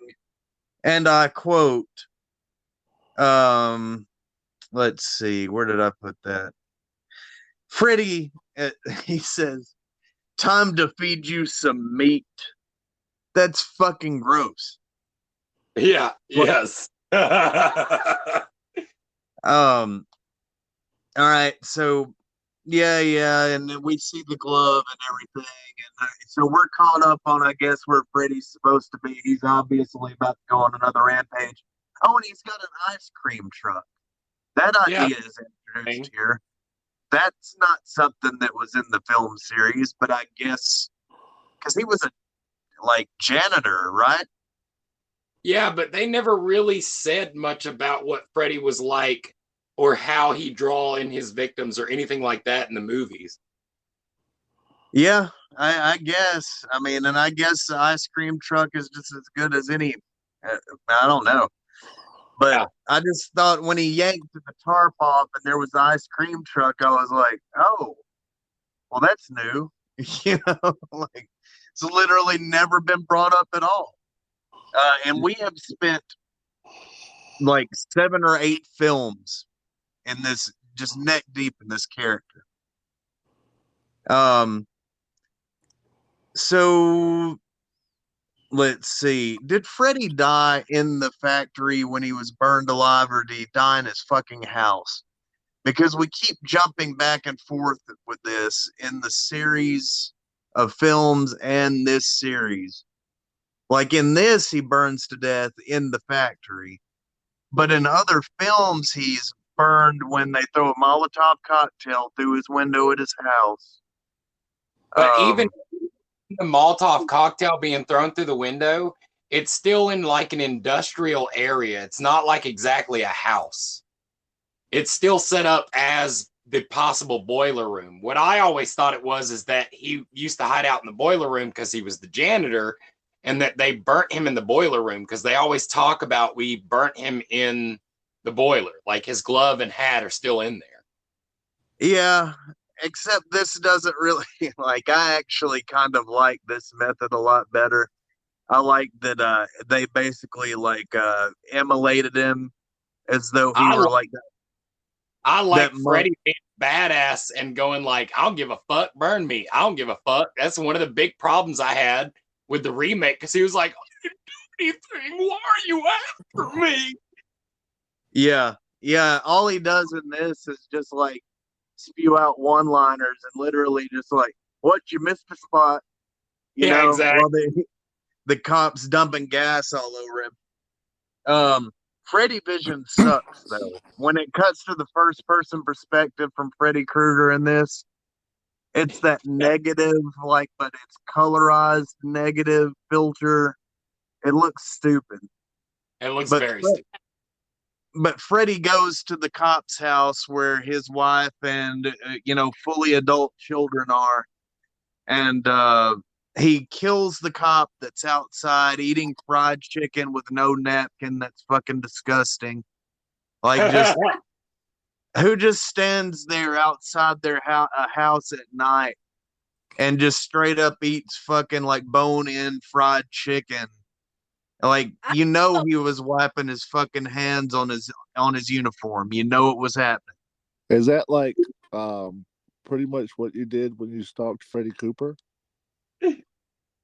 and I quote, let's see, where did I put that? Freddy, he says, "Time to feed you some meat." That's fucking gross. Yeah. Yes. All right, so yeah, and then we see the glove and everything, and so we're caught up on, I guess, where Freddy's supposed to be. He's obviously about to go on another rampage. Oh, and he's got an ice cream truck. That idea is introduced here. That's not something that was in the film series, but I guess because he was a janitor, right? Yeah, but they never really said much about what Freddy was like or how he draw in his victims or anything like that in the movies. Yeah, I guess. I mean, and I guess the ice cream truck is just as good as any. I don't know. But I just thought when he yanked the tarp off and there was the ice cream truck, I was like, oh, well, that's new. Like it's literally never been brought up at all. And we have spent like 7 or 8 films in this, just neck deep in this character. So let's see. Did Freddy die in the factory when he was burned alive, or did he die in his fucking house? Because we keep jumping back and forth with this in the series of films and this series. Like in this, he burns to death in the factory. But in other films, he's burned when they throw a Molotov cocktail through his window at his house. But even the Molotov cocktail being thrown through the window, it's still in like an industrial area. It's not like exactly a house. It's still set up as the possible boiler room. What I always thought it was is that he used to hide out in the boiler room because he was the janitor, and that they burnt him in the boiler room because they always talk about we burnt him in the boiler. Like his glove and hat are still in there. Yeah, except this doesn't really, like, I actually kind of like this method a lot better. I like that they basically immolated him as though he were like that. I like Freddy being badass and going like, I don't give a fuck, burn me. I don't give a fuck. That's one of the big problems I had with the remake, because he was like, I didn't do anything. Why are you after me? Yeah. All he does in this is just like spew out one-liners and literally just like, what, you missed the spot? You know, exactly. While the cops dumping gas all over him. Freddy Vision sucks though. When it cuts to the first-person perspective from Freddy Krueger in this, it's that negative, but it's colorized negative filter. It looks stupid. It looks very stupid. But Freddy goes to the cop's house where his wife and, fully adult children are. And he kills the cop that's outside eating fried chicken with no napkin. That's fucking disgusting. Who just stands there outside their house at night and just straight up eats fucking bone-in fried chicken? He was wiping his fucking hands on his uniform. You know it was happening. Is that pretty much what you did when you stalked Freddy Cooper?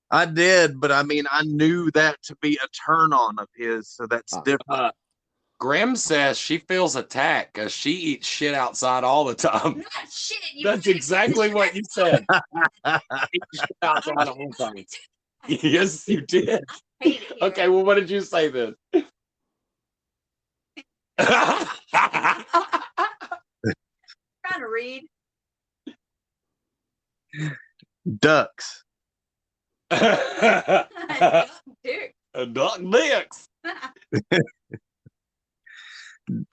I did, but I mean, I knew that to be a turn on of his, so that's different. Grim says she feels attacked because she eats shit outside all the time. Not shit. That's exactly what you said. Eat shit outside all the time. Yes, you did. Okay, well, what did you say then? Trying to read. Ducks. Duck dicks.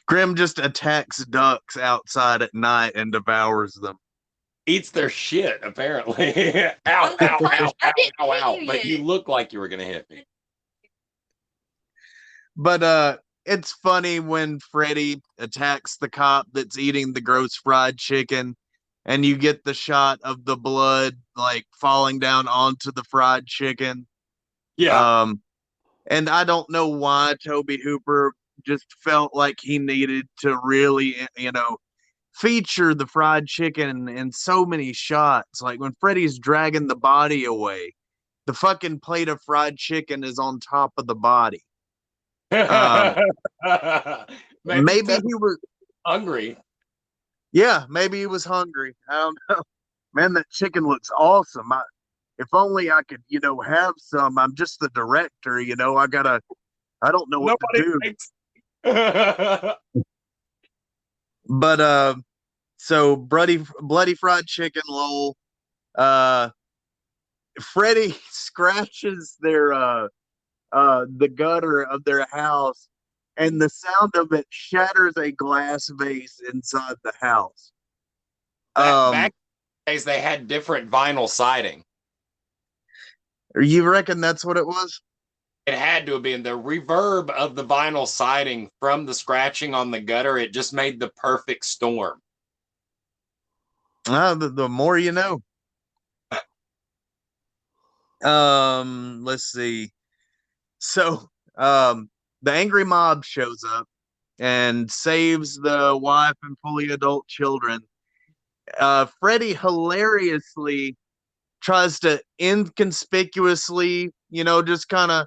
Grim just attacks ducks outside at night and devours them. Eats their shit, apparently. Ow. But you look like you were going to hit me. But it's funny when Freddy attacks the cop that's eating the gross fried chicken, and you get the shot of the blood like falling down onto the fried chicken. Yeah. And I don't know why Toby Hooper just felt like he needed to really, feature the fried chicken in so many shots. Like when Freddy's dragging the body away, the fucking plate of fried chicken is on top of the body. Maybe he was hungry. Yeah, maybe he was hungry. I don't know. Man, that chicken looks awesome. If only I could, have some. I'm just the director, I don't know what to do. But so bloody fried chicken, lol. Freddy scratches the gutter of their house, and the sound of it shatters a glass vase inside the house. Back in the days, they had different vinyl siding. You reckon that's what it was? It had to have been the reverb of the vinyl siding from the scratching on the gutter. It just made the perfect storm. The more you know. Let's see. So, the angry mob shows up and saves the wife and fully adult children. Freddy hilariously tries to inconspicuously, just kind of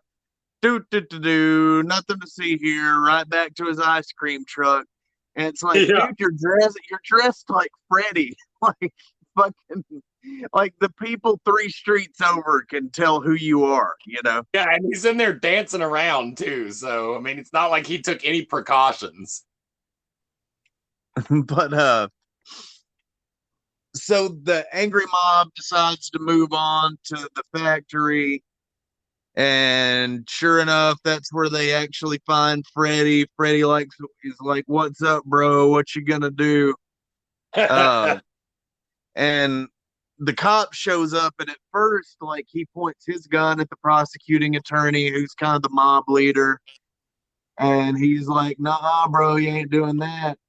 do nothing to see here, right back to his ice cream truck. And it's like, dude, you're dressed like Freddy. Like fucking like the people 3 streets over can tell who you are, Yeah, and he's in there dancing around too. So I mean, it's not like he took any precautions. But so the angry mob decides to move on to the factory, and sure enough, that's where they actually find Freddy. Freddy is like, "What's up, bro? What you gonna do?" And the cop shows up, and at first, like, he points his gun at the prosecuting attorney, who's kind of the mob leader, and he's like, "Nah, bro, you ain't doing that."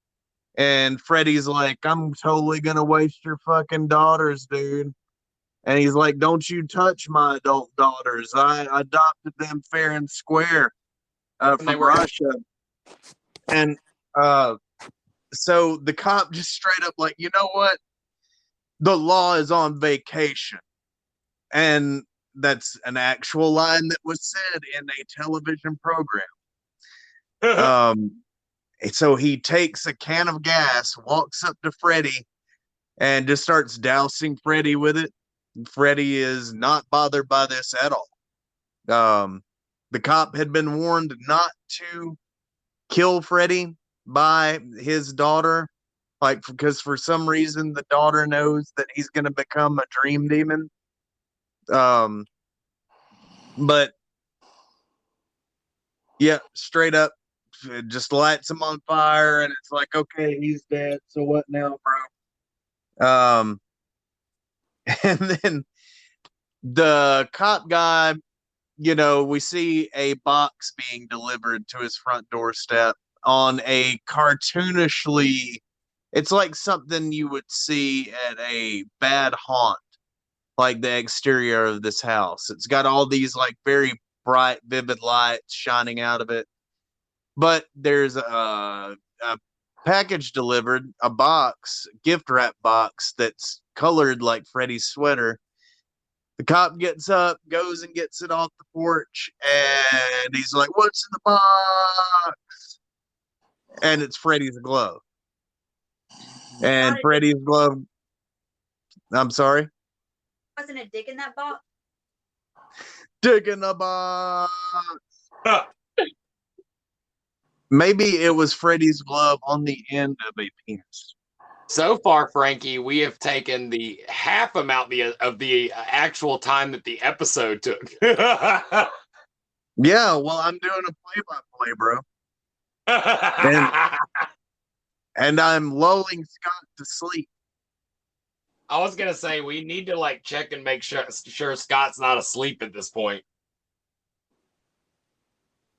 And Freddy's like, "I'm totally gonna waste your fucking daughters, dude." And he's like, "Don't you touch my adult daughters. I adopted them fair and square from Russia." And so the cop just straight up like, "You know what? The law is on vacation." And that's an actual line that was said in a television program. So he takes a can of gas, walks up to Freddy, and just starts dousing Freddy with it. Freddy is not bothered by this at all. The cop had been warned not to kill Freddy by his daughter, like, because for some reason the daughter knows that he's going to become a dream demon. But yeah, straight up, it just lights him on fire, and it's like, okay, he's dead. So what now, bro? And then the cop guy, we see a box being delivered to his front doorstep on a cartoonishly, it's like something you would see at a bad haunt, like the exterior of this house. It's got all these like very bright, vivid lights shining out of it. But there's a package delivered, a box, gift wrap box that's colored like Freddy's sweater. The cop gets up, goes and gets it off the porch, and he's like, "What's in the box?" And it's Freddy's glove. And Freddy's glove. I'm sorry? Wasn't it digging that box? Digging the box. Maybe it was Freddy's glove on the end of a penis. So far, Frankie, we have taken the half amount of the actual time that the episode took. Yeah, well, I'm doing a play-by-play, bro. And I'm lulling Scott to sleep. I was gonna say we need to like check and make sure Scott's not asleep at this point.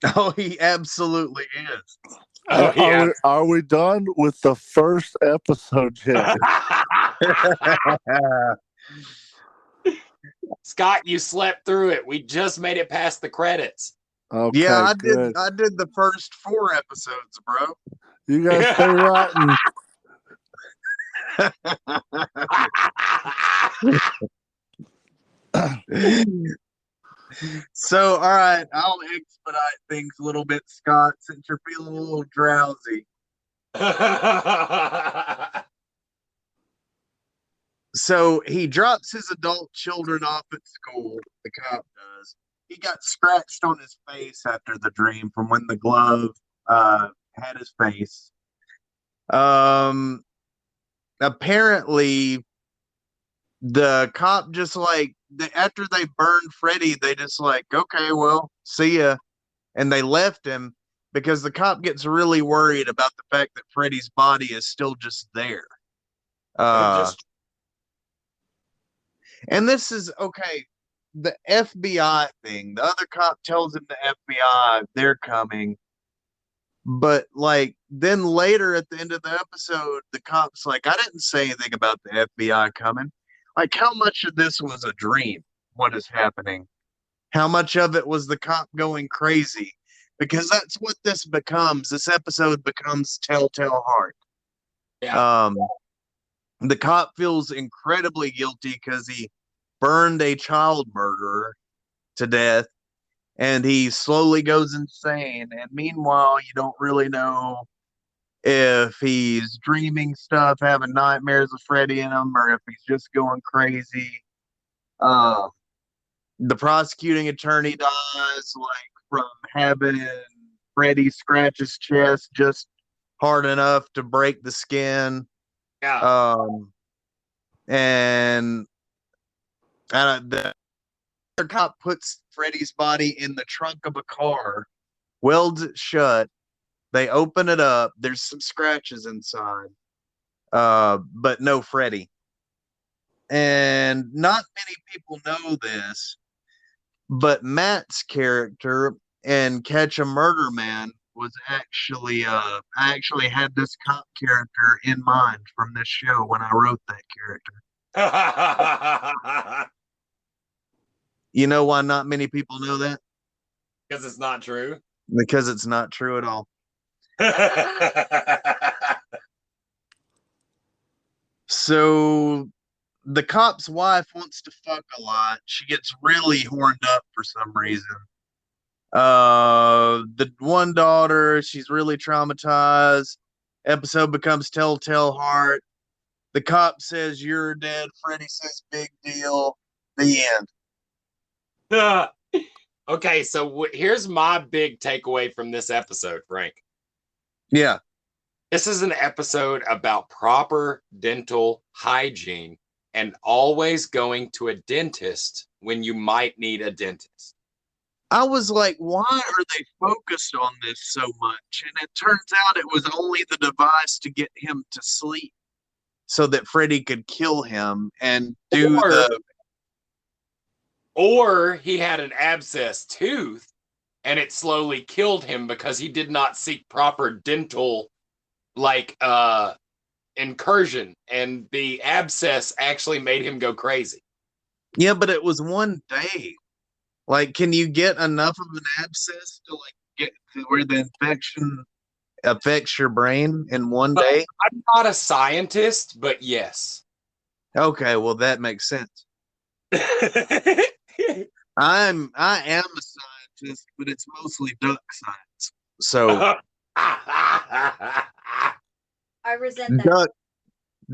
Oh, he absolutely is. Oh, yeah. Are we done with the first episode yet? Scott, you slept through it. We just made it past the credits. Okay, Yeah, good. I did the first 4 episodes, bro. You guys stay rotten. So, all right, I'll expedite things a little bit, Scott, since you're feeling a little drowsy. So he drops his adult children off at school. The cop does. He got scratched on his face after the dream from when the glove had his face. Apparently, the cop just after they burned Freddy, they just okay, well, see ya, and they left him because the cop gets really worried about the fact that Freddy's body is still just there. And this is okay. The FBI thing. The other cop tells him the FBI they're coming, but then later at the end of the episode, the cop's like, I didn't say anything about the FBI coming. How much of this was a dream? What is happening? How much of it was the cop going crazy? Because that's what this becomes. This episode becomes Telltale Heart. Yeah. The cop feels incredibly guilty because he burned a child murderer to death, and he slowly goes insane. And meanwhile, you don't really know if he's dreaming stuff, having nightmares of Freddy in him, or if he's just going crazy. The prosecuting attorney dies from having Freddy scratch his chest just hard enough to break the skin. Yeah. And the other cop puts Freddy's body in the trunk of a car, welds it shut. They open it up. There's some scratches inside, but no Freddy. And not many people know this, but Matt's character in Catch a Murder Man was actually I actually had this cop character in mind from this show when I wrote that character. You know why not many people know that? Because it's not true. Because it's not true at all. So the cop's wife wants to fuck a lot. She gets really horned up for some reason. The one daughter, she's really traumatized. Episode becomes Telltale Heart. The cop says, "You're dead." Freddy says, "Big deal." The end. Okay, so here's my big takeaway from this episode, Frank. Yeah. This is an episode about proper dental hygiene and always going to a dentist when you might need a dentist. I was like, why are they focused on this so much? And it turns out it was only the device to get him to sleep so that Freddy could kill him and do Or he had an abscess tooth and it slowly killed him because he did not seek proper dental incursion, and the abscess actually made him go crazy. Yeah, but it was one day. Can you get enough of an abscess to get to where the infection affects your brain in one day? I'm not a scientist, but yes. Okay, well that makes sense. I am a scientist, but it's mostly duck science. So I resent that.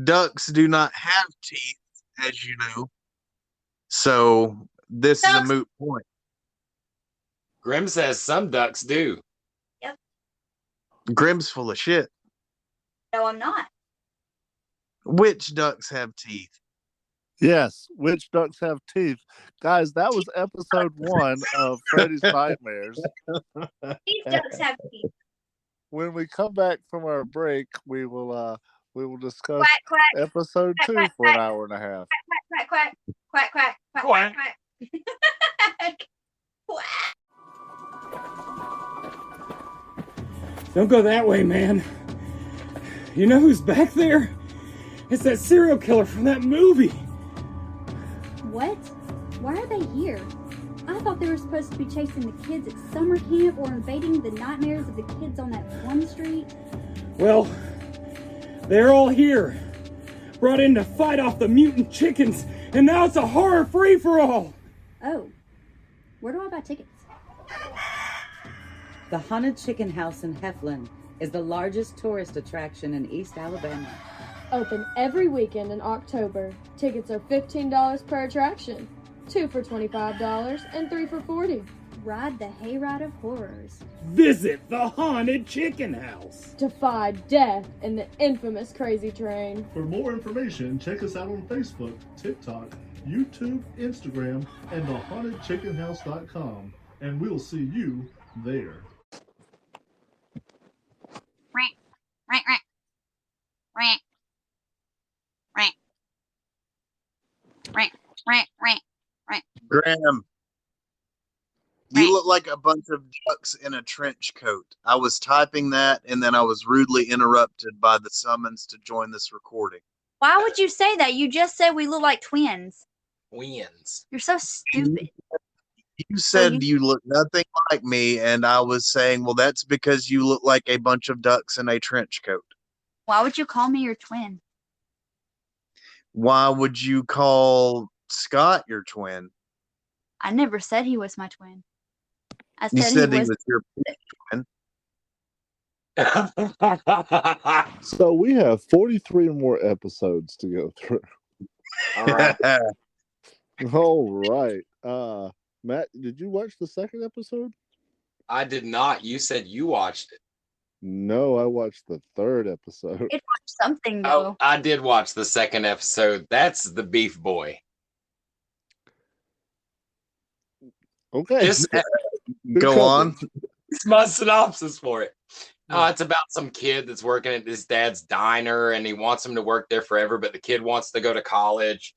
Ducks do not have teeth, as you know. So this is a moot point. Grim says some ducks do. Yep. Grim's full of shit. No, I'm not. Which ducks have teeth? Yes, which ducks have teeth? Guys, that was episode 1 of Freddy's Nightmares. These ducks have teeth. When we come back from our break, we will discuss Quack, quack. episode Quack, 2 quack, for an quack. hour and a half. Quack, quack, quack, quack, quack, quack, quack, quack. Quack. Don't go that way, man. You know who's back there? It's that serial killer from that movie. What? Why are they here? I thought they were supposed to be chasing the kids at summer camp or invading the nightmares of the kids on that one street. Well, they're all here. Brought in to fight off the mutant chickens, and now it's a horror free-for-all. Oh. Where do I buy tickets? The Haunted Chicken House in Heflin is the largest tourist attraction in East Alabama. Open every weekend in October. Tickets are $15 per attraction. 2 for $25 and 3 for $40. Ride the hayride of horrors. Visit the Haunted Chicken House. Defy death in the infamous Crazy Train. For more information, check us out on Facebook, TikTok, YouTube, Instagram, and thehauntedchickenhouse.com. And we'll see you there. Graham, you look like a bunch of ducks in a trench coat. I was typing that, and then I was rudely interrupted by the summons to join this recording. Why would you say that? You just said we look like twins. Twins. You're so stupid. You said you look nothing like me, and I was saying, well, that's because you look like a bunch of ducks in a trench coat. Why would you call me your twin? Why would you call Scott your twin? I never said he was my twin. I said, You said he he was your twin. So we have 43 more episodes to go through. All right. All right. Matt, did you watch the second episode? I did not. You said you watched it. No, I watched the third episode. did watch something though. Oh, I did watch the second episode. That's the Beef Boy. Okay. Just Go on. it's my synopsis for it. It's about some kid that's working at his dad's diner, and he wants him to work there forever, but the kid wants to go to college.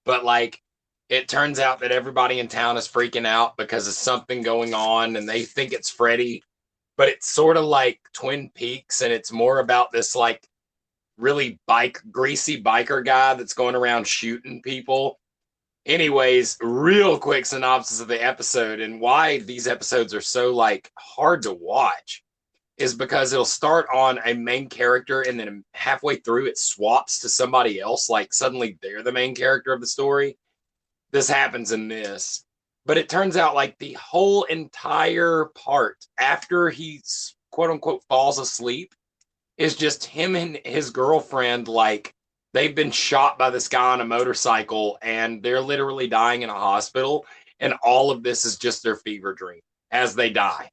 But like, it turns out that everybody in town is freaking out because of something going on, and they think it's Freddy. But it's sort of like Twin Peaks, and it's more about this like really greasy biker guy that's going around shooting people. Anyways, real quick synopsis of the episode and why these episodes are so like hard to watch is because it'll start on a main character, and then halfway through it swaps to somebody else. Like suddenly they're the main character of the story. This happens in this. But it turns out like the whole entire part after he's quote unquote falls asleep is just him and his girlfriend. Like they've been shot by this guy on a motorcycle, and they're literally dying in a hospital. And all of this is just their fever dream as they die.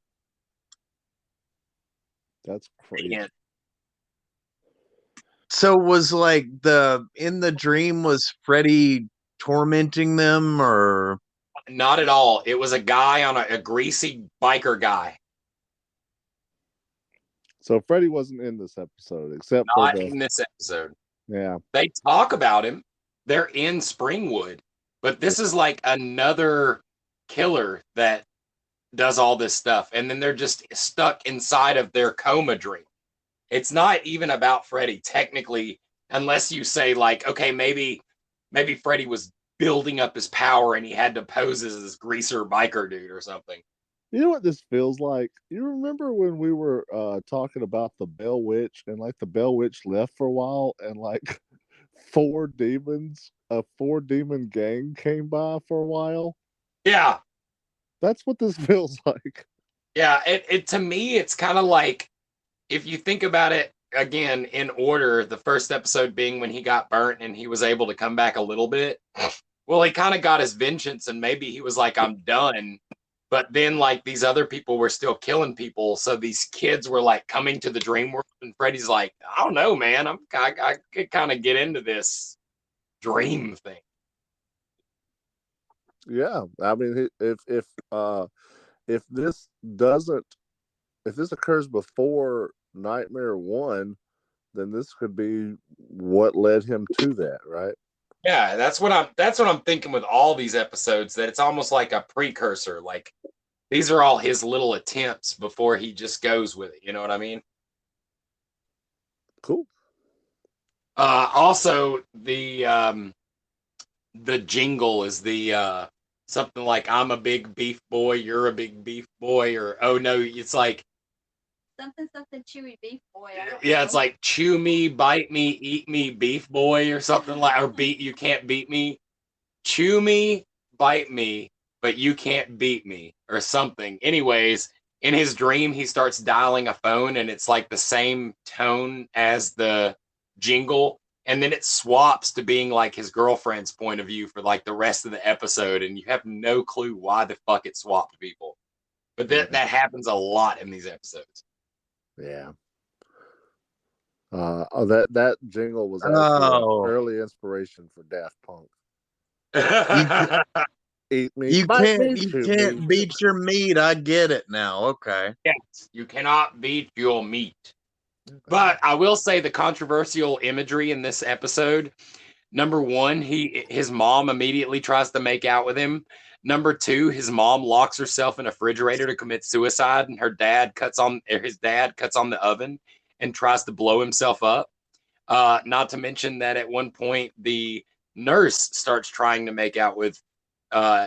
That's crazy. And So was like in the dream was Freddy tormenting them, or not at all. It was a guy on a greasy biker guy. So Freddy wasn't in this episode, except Not for in this episode. Yeah. They talk about him. They're in Springwood, but this is like another killer that does all this stuff, and then they're just stuck inside of their coma dream. It's not even about Freddy technically, unless you say like, okay, maybe Freddy was building up his power and he had to pose as this greaser biker dude or something. You know what this feels like? You remember when we were talking about the Bell Witch, and like the Bell Witch left for a while, and like a 4-demon gang came by for a while? Yeah. That's what this feels like. Yeah, it to me, it's kind of like, if you think about it again in order, the first episode being when he got burnt and he was able to come back a little bit. Well, he kind of got his vengeance, and maybe he was like, I'm done. But then like these other people were still killing people. So these kids were like coming to the dream world, and Freddy's like, I don't know, man. I could kind of get into this dream thing. Yeah, I mean, if this occurs before Nightmare 1, then this could be what led him to that, right? Yeah, that's what I'm thinking with all these episodes, that it's almost like a precursor. Like these are all his little attempts before he just goes with it. You know what I mean? Cool. Also, the jingle is the something like "I'm a big beef boy, you're a big beef boy," or oh no, it's like something chewy beef boy. yeah, it's like chew me, bite me, eat me, beef boy, or something like, or beat you can't beat me, chew me, bite me, but you can't beat me, or something. Anyways, in his dream, he starts dialing a phone, and it's like the same tone as the jingle, and then it swaps to being like his girlfriend's point of view for like the rest of the episode, and you have no clue why the fuck it swapped people. But that happens a lot in these episodes. Yeah. That jingle was actually an early inspiration for Daft Punk. Eat me. You can't beat your meat. I get it now. Okay. Yes, you cannot beat your meat. But I will say the controversial imagery in this episode. Number one, his mom immediately tries to make out with him. Number two, his mom locks herself in a refrigerator to commit suicide, and his dad cuts on the oven and tries to blow himself up. Not to mention that at one point the nurse starts trying to make out with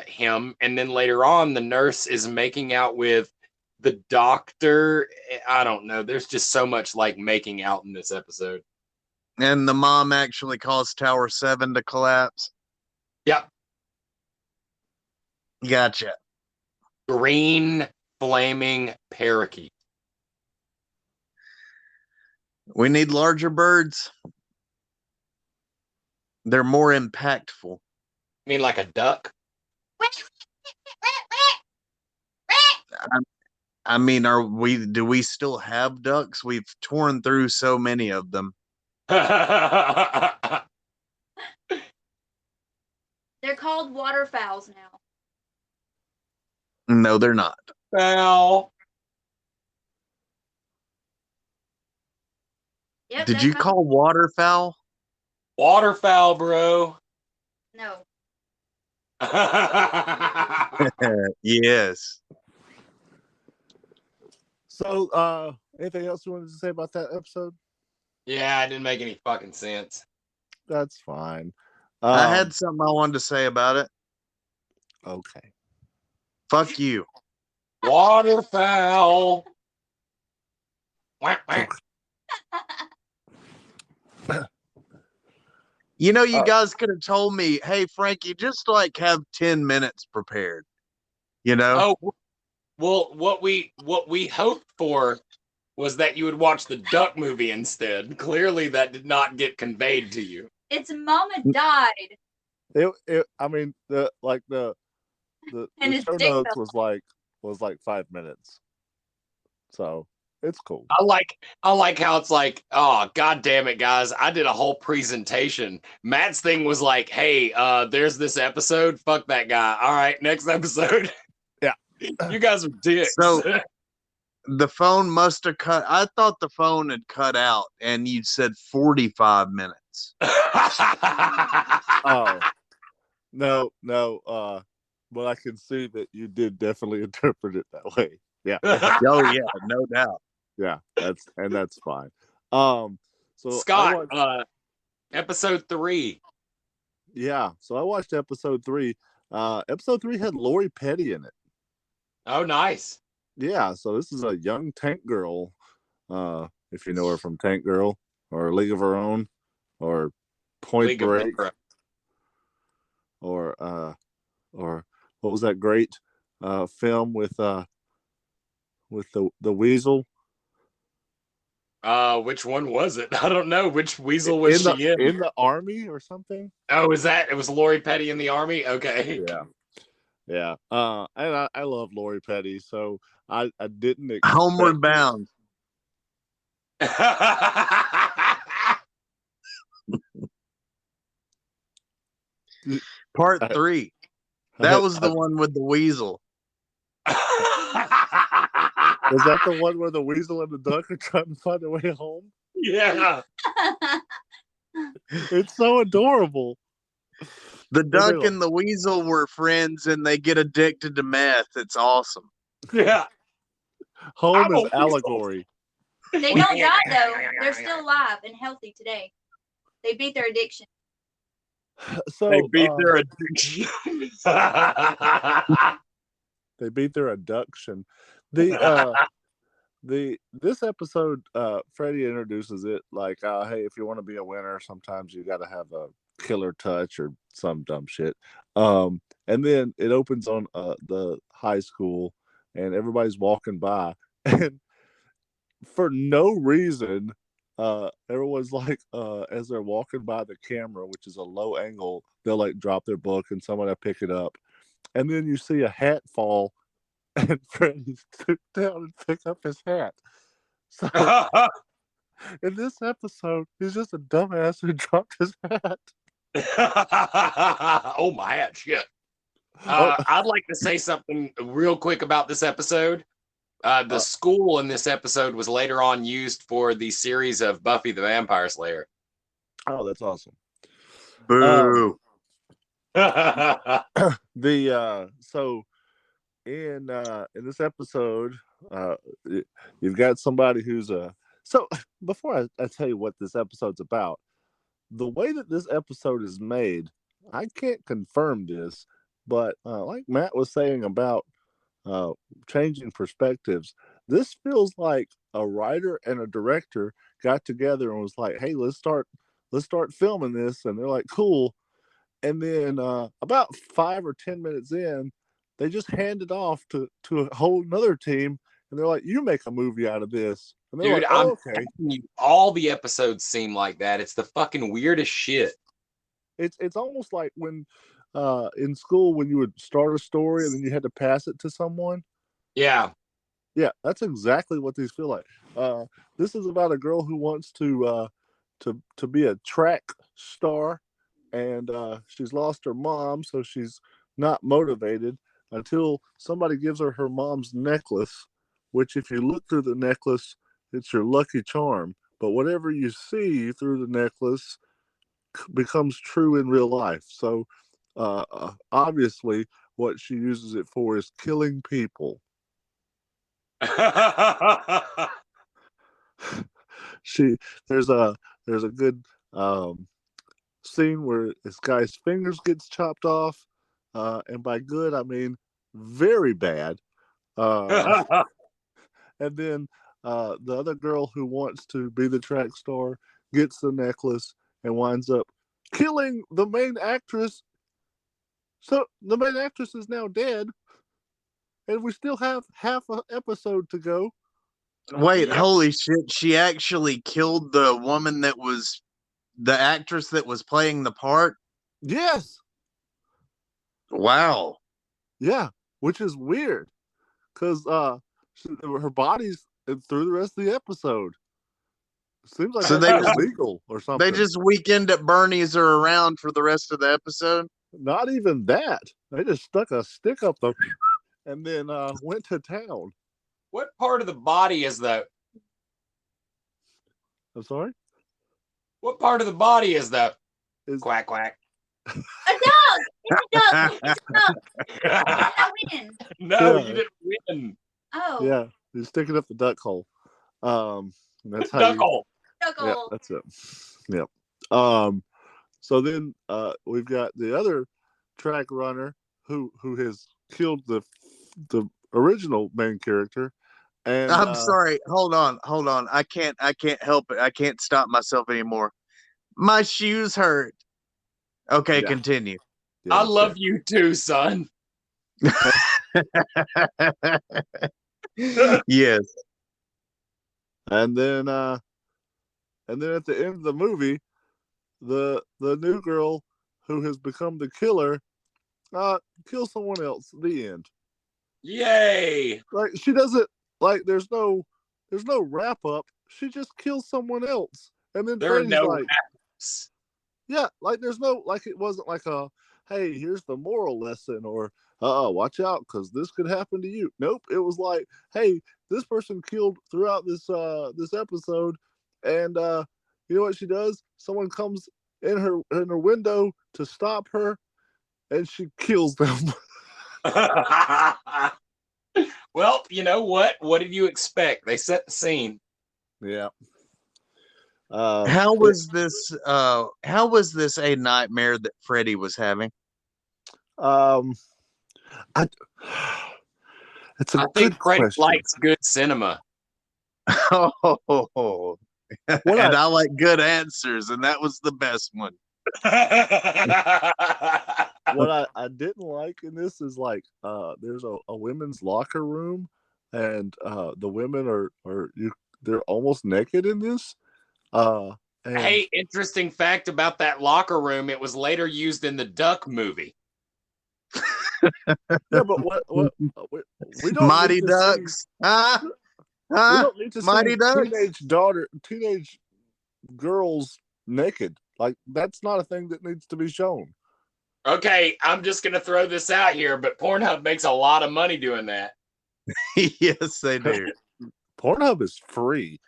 him, and then later on the nurse is making out with the doctor. I don't know. There's just so much like making out in this episode. And the mom actually caused Tower 7 to collapse. Yep. Gotcha. Green flaming parakeet. We need larger birds. They're more impactful. You mean like a duck? I mean, do we still have ducks? We've torn through so many of them. They're called waterfowls now. No, they're not. Fowl. Yep, Did you call waterfowl? Waterfowl, bro. No. Yes. So, anything else you wanted to say about that episode? Yeah, it didn't make any fucking sense. That's fine. I had something I wanted to say about it. Okay. Fuck you. Waterfowl. You know, you guys could have told me, hey, Frankie, just like have 10 minutes prepared. You know? Oh, well, what we hoped for was that you would watch the duck movie instead. Clearly, that did not get conveyed to you. Its mama died. I mean, the And his show dick notes fell was like 5 minutes, so it's cool. I like how it's like, oh, god damn it, guys. I did a whole presentation. Matt's thing was like, hey, there's this episode. Fuck that guy. All right, next episode. Yeah. You guys are dicks. So the phone must have cut. I thought the phone had cut out and you said 45 minutes. Oh, no. But I can see that you did definitely interpret it that way. Yeah. Oh yeah, no doubt. Yeah, that's fine. So Scott, episode 3. Yeah, so I watched episode 3. Episode 3 had Lori Petty in it. Oh, nice. Yeah, so this is a young tank girl, if you know her from Tank Girl or League of Her Own or Point Break or what was that great film with the weasel? Which one was it? I don't know. Which weasel was she in? In the army or something? Oh, it was Lori Petty in the army? Okay. Yeah. And I love Lori Petty, so I didn't expect... Homeward Bound. Part 3. That was the one with the weasel. Was that the one where the weasel and the duck are trying to find their way home? Yeah. It's so adorable. The duck and the weasel were friends and they get addicted to meth. It's awesome. Yeah. Home is allegory. They don't die though. They're still alive and healthy today. They beat their addiction. So They beat their addiction. They beat their adduction. This episode, Freddy introduces it like, hey, if you want to be a winner, sometimes you got to have a killer touch or some dumb shit. And then it opens on the high school, and everybody's walking by, and for no reason, everyone's like, as they're walking by the camera, which is a low angle, they'll like drop their book, and someone will pick it up, and then you see a hat fall. And Freddy stooped down and picked up his hat. So in this episode, he's just a dumbass who dropped his hat. Oh, my hat, shit. I'd like to say something real quick about this episode. The school in this episode was later on used for the series of Buffy the Vampire Slayer. Oh, that's awesome. Boo. So in this episode, you've got somebody who's so before I tell you what this episode's about, the way that this episode is made, I can't confirm this, but like Matt was saying about changing perspectives, this feels like a writer and a director got together and was like, hey, let's start filming this, and they're like, cool. And then about 5 or 10 minutes in, they just hand it off to a whole another team, and they're like, you make a movie out of this. And they're Dude, like, I'm okay. telling you, all the episodes seem like that. It's the fucking weirdest shit. It's almost like when in school when you would start a story and then you had to pass it to someone. Yeah, that's exactly what these feel like. This is about a girl who wants to be a track star, and she's lost her mom, so she's not motivated until somebody gives her mom's necklace, which if you look through the necklace, it's your lucky charm. But whatever you see through the necklace becomes true in real life. So obviously what she uses it for is killing people. There's a good scene where this guy's fingers gets chopped off, and by good I mean very bad. And then the other girl who wants to be the track star gets the necklace and winds up killing the main actress. So the main actress is now dead, and we still have half an episode to go. Wait, holy shit. She actually killed the woman that was the actress that was playing the part? Yes. Wow. Yeah, which is weird because her body's through the rest of the episode. Seems like so that's illegal or something. They just weekend at Bernie's are around for the rest of the episode? Not even that. They just stuck a stick up the and then went to town. What part of the body is that? I'm sorry? What part of the body is that? Quack, quack. A dog! It's a dog! It's a dog! I win. No, you didn't win. Oh. Yeah, you're sticking up the duck hole. That's how duck hole. Duck yeah, hole. that's it. Yep. So then we've got the other track runner who has killed the original main character. And I'm sorry. Hold on. I can't help it. I can't stop myself anymore. My shoes hurt. Okay, continue. Yeah, I love you too, son. Yes. And then at the end of the movie, the new girl who has become the killer kills someone else. The end. Yay! Like she doesn't like. There's no wrap up. She just kills someone else, and then There are Freddy's no like, wraps. yeah, like there's no like it wasn't like a hey, here's the moral lesson or watch out because this could happen to you. Nope, it was like, hey, this person killed throughout this episode, and you know what she does? Someone comes in her window to stop her, and she kills them. Well, you know what? What did you expect? They set the scene. Yeah. How was this? How was this a nightmare that Freddy was having? I it's a I good think Freddy question. likes good cinema. Oh, and I like good answers, and that was the best one. What I didn't like in this is like there's a women's locker room, and the women are they're almost naked in this. And Hey, interesting fact about that locker room: it was later used in the Duck movie. yeah, but what we don't Mighty need to Ducks, see, we don't need to Mighty see Ducks. teenage girls naked. Like that's not a thing that needs to be shown. Okay, I'm just gonna throw this out here, but Pornhub makes a lot of money doing that. Yes, they do. Pornhub is free.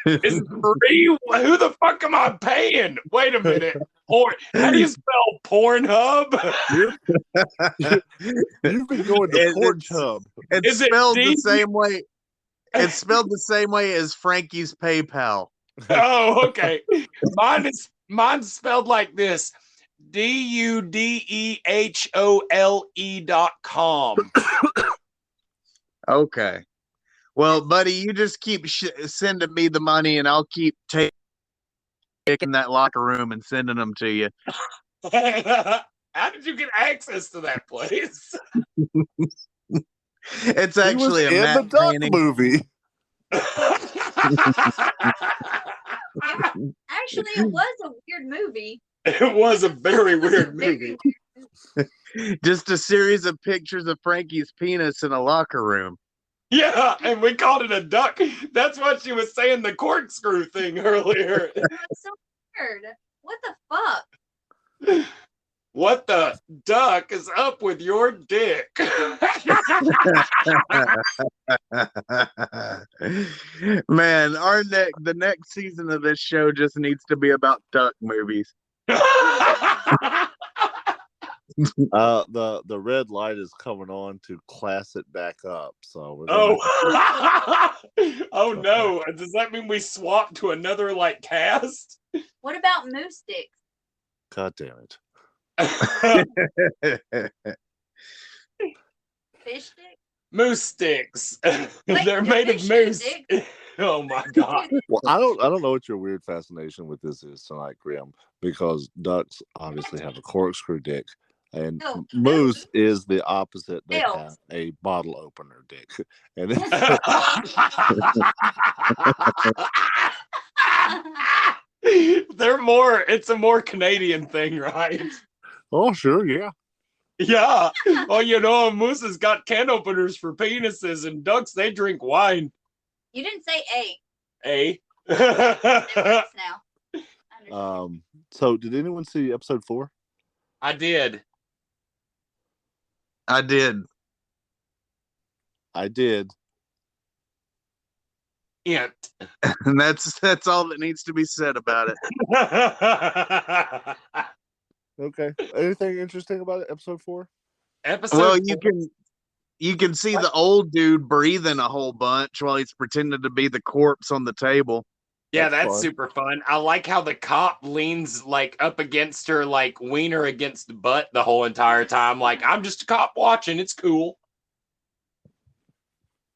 It's free. Who the fuck am I paying? Wait a minute. How do you spell Pornhub? You've been going to Pornhub. It's spelled the same way. It's spelled the same way as Frankie's PayPal. Oh, okay. Mine's spelled like this: DUDEHOLE.com. Okay. Well, buddy, you just keep sending me the money, and I'll keep taking that locker room and sending them to you. How did you get access to that place? It's actually a matte the Duck painting. movie. Actually, it was a weird movie. It was a very weird movie. Just a series of pictures of Frankie's penis in a locker room. Yeah, and we called it a duck. That's what she was saying, the corkscrew thing earlier. That's so weird. What the fuck? What the duck is up with your dick? Man, the next season of this show just needs to be about duck movies. The red light is coming on to class it back up. So we're oh no! Does that mean we swap to another like cast? What about moose sticks? God damn it! Fish sticks? Moose sticks. Wait, They're made of moose. Oh my god! Well, I don't know what your weird fascination with this is tonight, Grim, because ducks obviously have a corkscrew dick. And moose is the opposite. They have a bottle opener dick. And it's a more Canadian thing, right? Oh, sure, yeah. Yeah. Oh, you know, moose has got can openers for penises, and ducks, they drink wine. You didn't say A. A. It works now. So did anyone see episode 4? I did. I did. Int. And that's all that needs to be said about it. Okay. Anything interesting about it, episode 4? Well, you can see the old dude breathing a whole bunch while he's pretending to be the corpse on the table. Yeah, that's super fun. I like how the cop leans like up against her, like wiener against the butt the whole entire time. Like, I'm just a cop watching. It's cool.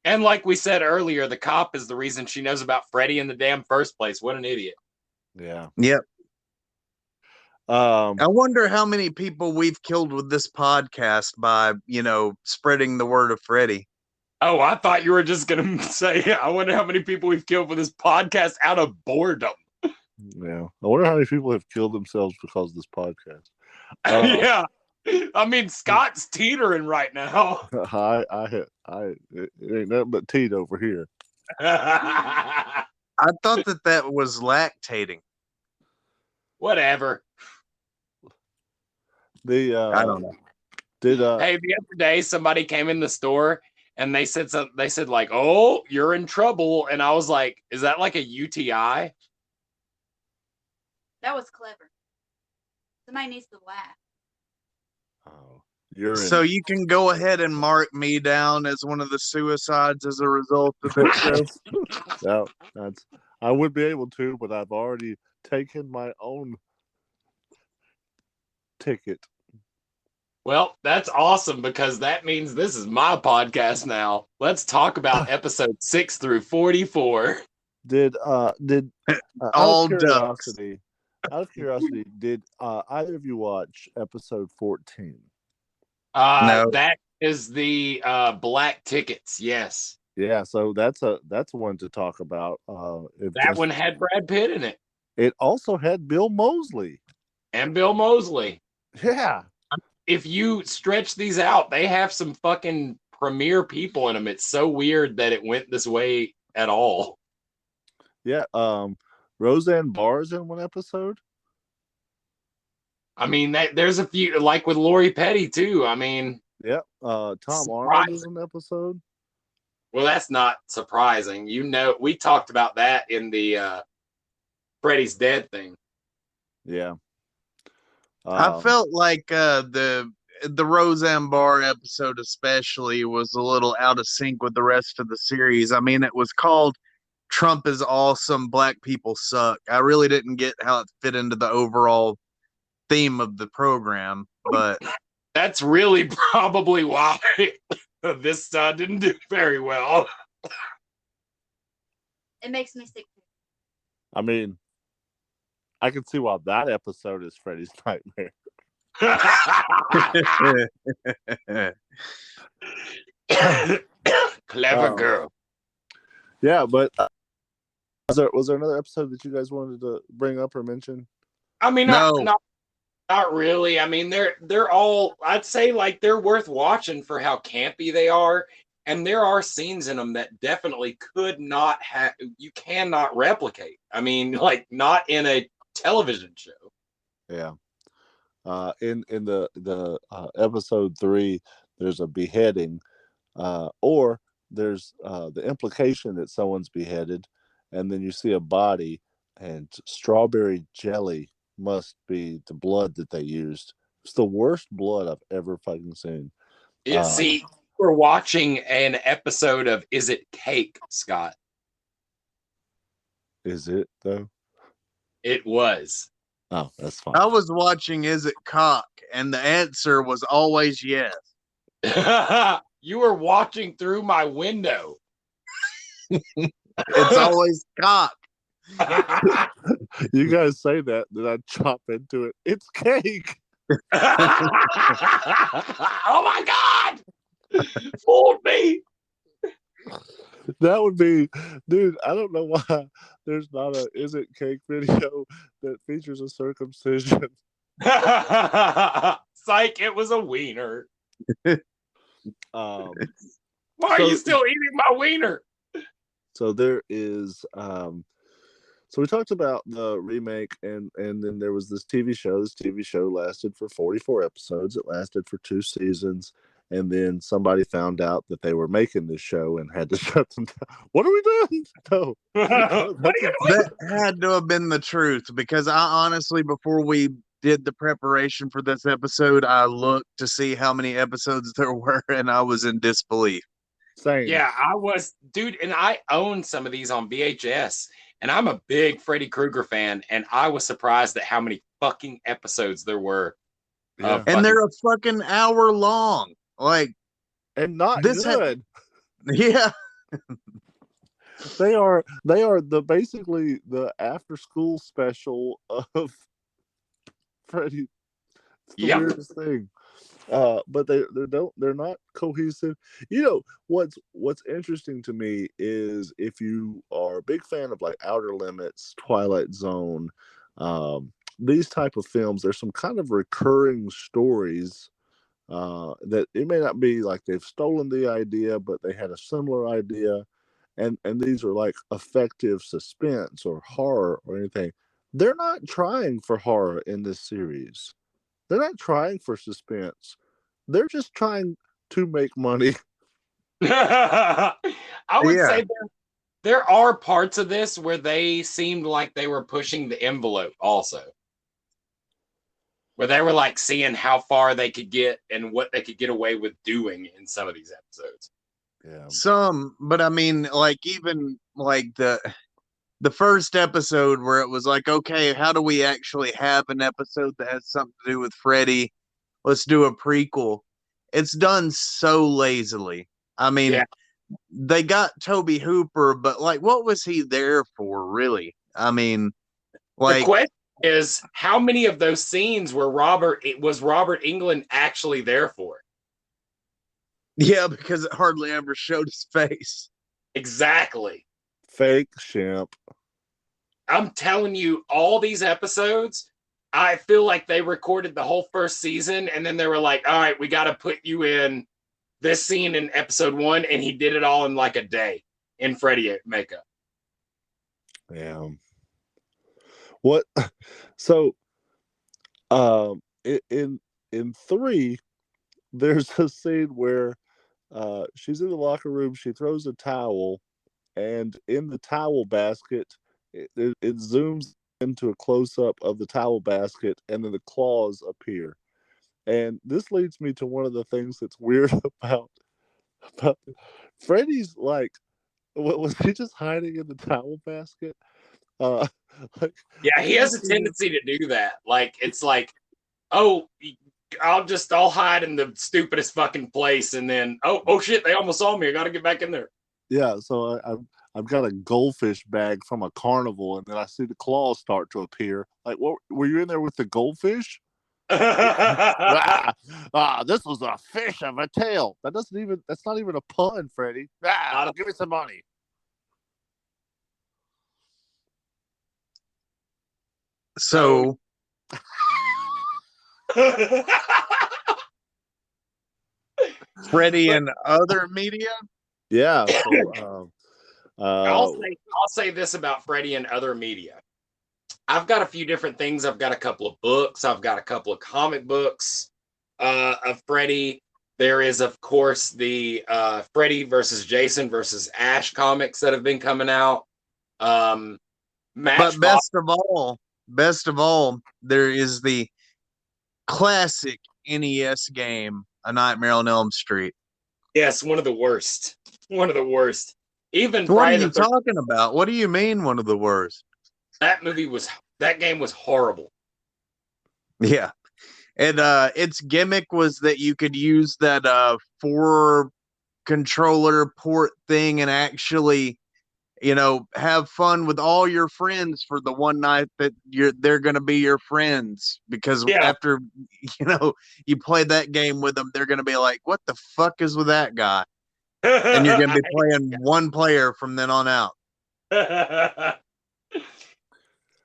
And like we said earlier, the cop is the reason she knows about Freddy in the damn first place. What an idiot. Yeah. Yep. I wonder how many people we've killed with this podcast by, spreading the word of Freddy. Oh, I thought you were just going to say, I wonder how many people we've killed for this podcast out of boredom. Yeah. I wonder how many people have killed themselves because of this podcast. Yeah. I mean, Scott's teetering right now. It ain't nothing but teat over here. I thought that was lactating. Whatever. I don't know. Hey, the other day somebody came in the store and they said something. They said like, "Oh, you're in trouble," and I was like, "Is that like a UTI?" That was clever. Somebody needs to laugh. Oh, You're So in. you can go ahead and mark me down as one of the suicides as a result of this show. No, that's. I would be able to, but I've already taken my own ticket. Well, that's awesome because that means this is my podcast now. Let's talk about episode 6 through 44. Did All out of curiosity, did either of you watch episode 14? No. That is the black tickets. Yes, Yeah, so that's one to talk about. that one had Brad Pitt in it It also had Bill Moseley. and Bill Moseley. Yeah. If you stretch these out, they have some fucking premier people in them. It's so weird that it went this way at all. Yeah. Roseanne Barr's in one episode. I mean, there's a few, like with Lori Petty too. I mean, Yep. Tom Arnold is an episode. well, that's not surprising. You know, we talked about that in the Freddy's dead thing. Yeah. I felt like the Roseanne Barr episode especially was a little out of sync with the rest of the series. I mean, it was called Trump is Awesome, Black People Suck. I really didn't get how it fit into the overall theme of the program, but that's really probably why this didn't do very well. It makes me sick. I mean, I can see why that episode is Freddy's Nightmare. Clever girl. Yeah, but was there another episode that you guys wanted to bring up or mention? I mean, No. not really. I mean, they're all, I'd say, like, they're worth watching for how campy they are, and there are scenes in them that definitely you cannot replicate. I mean, like, not in a television show. Yeah. In the episode 3, there's a beheading, or there's the implication that someone's beheaded, and then you see a body, and strawberry jelly must be the blood that they used. It's the worst blood I've ever fucking seen. Yeah, see, we're watching an episode of Is It Cake, Scott? Is it though? It was. Oh, that's fine. I was watching Is It Cock, and the answer was always yes. You were watching through my window. It's always cock. You guys say that, then I chop into it. It's cake. Oh my God! Fooled me. That would be, dude. I don't know why there's not a Is It Cake video that features a circumcision. Psych! It was a wiener. Why are you still eating my wiener? So there is. So we talked about the remake, and then there was this TV show. This TV show lasted for 44 episodes. It lasted for 2 seasons. And then somebody found out that they were making this show and had to shut them down. What are we doing? No. That had to have been the truth, because I honestly, before we did the preparation for this episode, I looked to see how many episodes there were, and I was in disbelief. Same. Yeah, I was, dude, and I own some of these on VHS, and I'm a big Freddy Krueger fan, and I was surprised at how many fucking episodes there were. Yeah. And they're a fucking hour long. Like, and not this good. Yeah. They are basically the after school special of Freddy. It's the weirdest thing. But they're not cohesive. You know, what's interesting to me is if you are a big fan of like Outer Limits, Twilight Zone, these type of films, there's some kind of recurring stories that it may not be like they've stolen the idea, but they had a similar idea, and these are like effective suspense or horror or anything. They're not trying for horror in this series. They're not trying for suspense. They're just trying to make money. I would say there are parts of this where they seemed like they were pushing the envelope also. where they were like seeing how far they could get and what they could get away with doing in some of these episodes. Yeah. Some, but I mean, like even like the first episode where it was like, okay, how do we actually have an episode that has something to do with Freddy? Let's do a prequel. It's done so lazily. I mean, they got Toby Hooper, but like, what was he there for, really? I mean, like, the question is, how many of those scenes were Robert Englund actually there for? Yeah, because it hardly ever showed his face. Exactly. Fake shimp. I'm telling you, all these episodes, I feel like they recorded the whole first season, and then they were like, all right, we got to put you in this scene in episode 1, and he did it all in like a day in Freddy makeup. Yeah. What? So, in 3, there's a scene where she's in the locker room. She throws a towel, and in the towel basket, it zooms into a close-up of the towel basket, and then the claws appear. And this leads me to one of the things that's weird about Freddy's, like, was he just hiding in the towel basket? Yeah, he has a tendency to do that. Like, it's like, oh, I'll hide in the stupidest fucking place, and then oh shit, they almost saw me. I got to get back in there. Yeah, so I've got a goldfish bag from a carnival, and then I see the claws start to appear. Like, what were you in there with the goldfish? This was a fish of a tail. That's not even a pun, Freddy. Give me some money. So Freddy and other media? Yeah. So, I'll say this about Freddy and other media. I've got a few different things. I've got a couple of books. I've got a couple of comic books of Freddy. There is, of course, the Freddy versus Jason versus Ash comics that have been coming out. But best of all, there is the classic NES game, A Nightmare on Elm Street. Yes, one of the worst. One of the worst. Even what are you talking about? What do you mean one of the worst? That game was horrible. Yeah. And its gimmick was that you could use that 4-controller port thing and actually, have fun with all your friends for the one night that they're going to be your friends. Because after, you play that game with them, they're going to be like, what the fuck is with that guy? And you're going to be playing one player from then on out.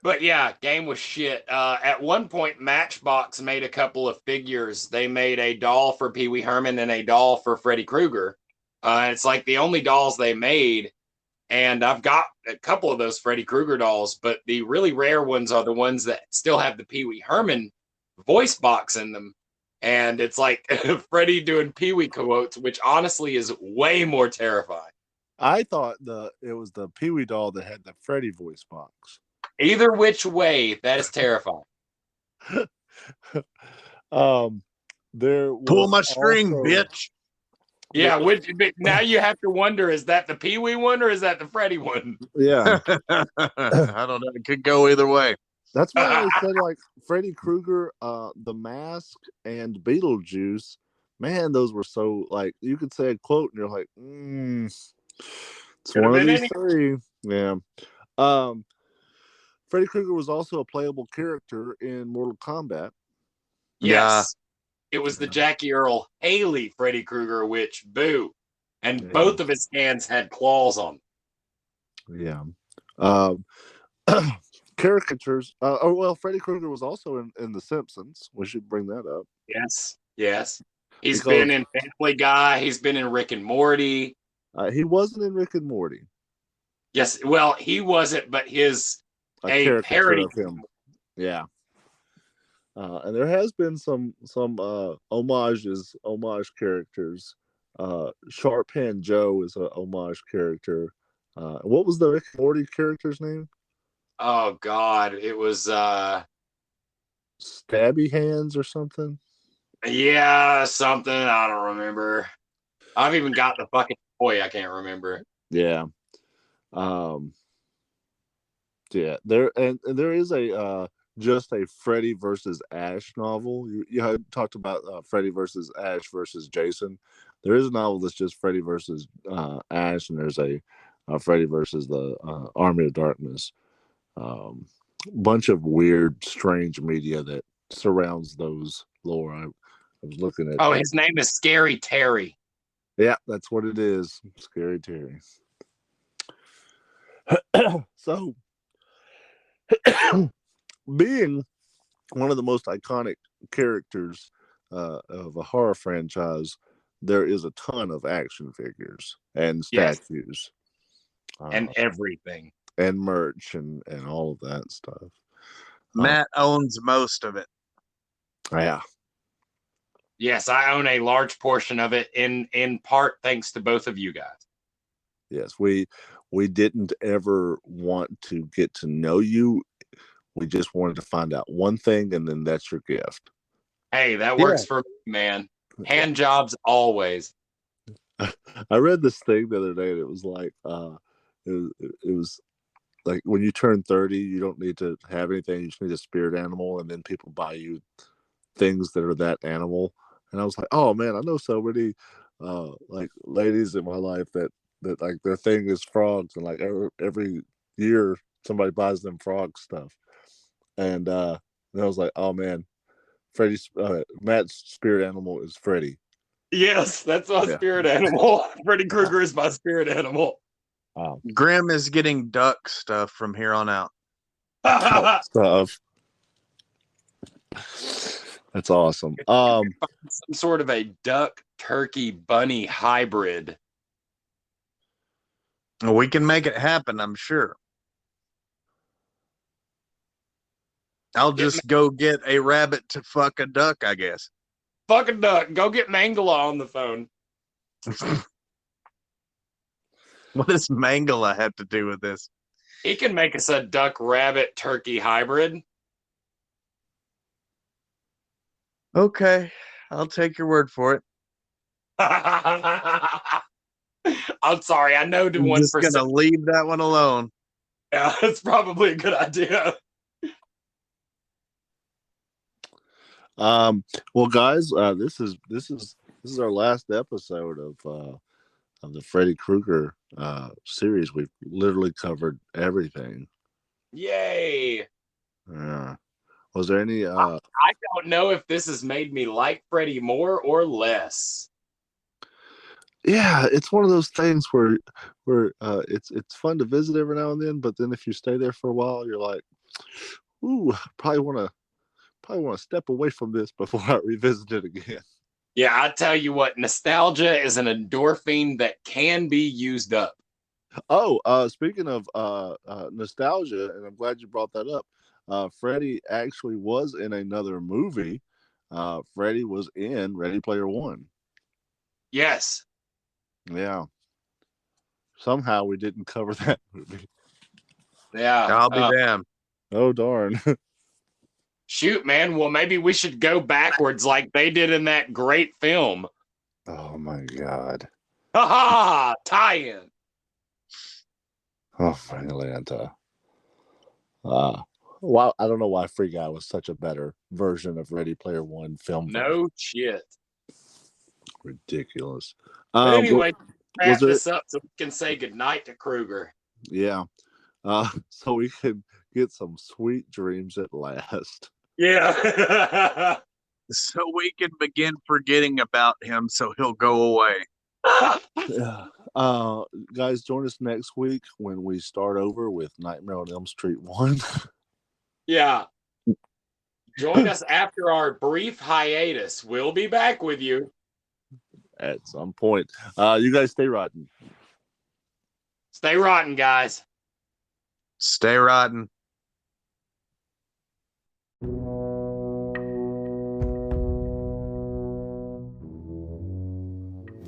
But yeah, game was shit. At one point, Matchbox made a couple of figures. They made a doll for Pee Wee Herman and a doll for Freddy Krueger. It's like the only dolls they made. And I've got a couple of those Freddy Krueger dolls, but the really rare ones are the ones that still have the Pee Wee Herman voice box in them. And it's like Freddy doing Pee Wee quotes, which honestly is way more terrifying. I thought it was the Pee Wee doll that had the Freddy voice box. Either which way, that is terrifying. There pull my string, bitch. Yeah, now you have to wonder, is that the Pee Wee one or is that the Freddy one? Yeah. I don't know. It could go either way. That's why I said, like, Freddy Krueger, The Mask, and Beetlejuice. Man, those were so, like, you could say a quote and you're like, it's one of these three. Yeah. Freddy Krueger was also a playable character in Mortal Kombat. Yes. It was the Jackie Earl Haley Freddy Krueger, which, boo. And both of his hands had claws on them. Yeah. Caricatures. Freddy Krueger was also in The Simpsons. We should bring that up. Yes. He's been in Family Guy. He's been in Rick and Morty. He wasn't in Rick and Morty. Yes, well, he wasn't, but a parody of him. Yeah. And there has been some homage characters. Sharp Hand Joe is a homage character. What was the Rick and Morty character's name? Oh God, it was stabby hands or something. Yeah, something. I don't remember. I've even got the fucking toy. I can't remember. Yeah. Yeah, there is a just a Freddy versus Ash novel. You had talked about Freddy versus Ash versus Jason. There is a novel that's just Freddy versus Ash, and there's a Freddy versus the Army of Darkness. Bunch of weird, strange media that surrounds those lore. I was looking at. Oh, his name is Scary Terry. Yeah, that's what it is. Scary Terry. So, being one of the most iconic characters of a horror franchise, there is a ton of action figures and statues. And everything. And merch and all of that stuff. Matt owns most of it. Yeah. Yes, I own a large portion of it in part thanks to both of you guys. Yes, we didn't ever want to get to know you. We just wanted to find out one thing, and then that's your gift. Hey, that works for me, man. Hand jobs always. I read this thing the other day, and it was like, it was like when you turn 30, you don't need to have anything. You just need a spirit animal, and then people buy you things that are that animal. And I was like, oh man, I know so many like ladies in my life that like their thing is frogs, and like every year somebody buys them frog stuff. And I was like, oh man, Matt's spirit animal is Freddy. Yes, that's my spirit animal. Freddy Krueger is my spirit animal. Wow. Grim is getting duck stuff from here on out. Stuff. That's awesome. Some sort of a duck turkey bunny hybrid. We can make it happen, I'm sure. I'll just go get a rabbit to fuck a duck, I guess. Fuck a duck. Go get Mangala on the phone. What does Mangala have to do with this? He can make us a duck rabbit turkey hybrid. Okay, I'll take your word for it. I'm sorry, I know to 1%. I'm just gonna leave that one alone. Yeah, it's probably a good idea. Well, guys, this is our last episode of the Freddy Krueger series. We've literally covered everything. Yay! Yeah. Was there any? I don't know if this has made me like Freddy more or less. Yeah, it's one of those things where it's fun to visit every now and then, but then if you stay there for a while, you're like, ooh, probably want to step away from this before I revisit it again. Yeah, I tell you what, nostalgia is an endorphin that can be used up. Oh, speaking of nostalgia, and I'm glad you brought that up. Freddy actually was in another movie. Freddy was in Ready Player One. Yes. Yeah. Somehow we didn't cover that movie. Yeah. I'll be damned. Oh, darn. Shoot, man. Well, maybe we should go backwards like they did in that great film. Oh, my God. Ha ha! Tie-in. Oh, my Atlanta. Well, I don't know why Free Guy was such a better version of Ready Player One film. No shit. Ridiculous. Anyway, wrap this up so we can say goodnight to Krueger. Yeah. So we can get some sweet dreams at last. Yeah. So we can begin forgetting about him so he'll go away. Guys, join us next week when we start over with Nightmare on Elm Street 1. Yeah. Join us after our brief hiatus. We'll be back with you. At some point. You guys stay rotten. Stay rotten, guys. Stay rotten.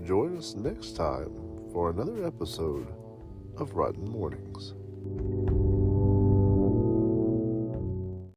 Join us next time for another episode of Rotten Mournings.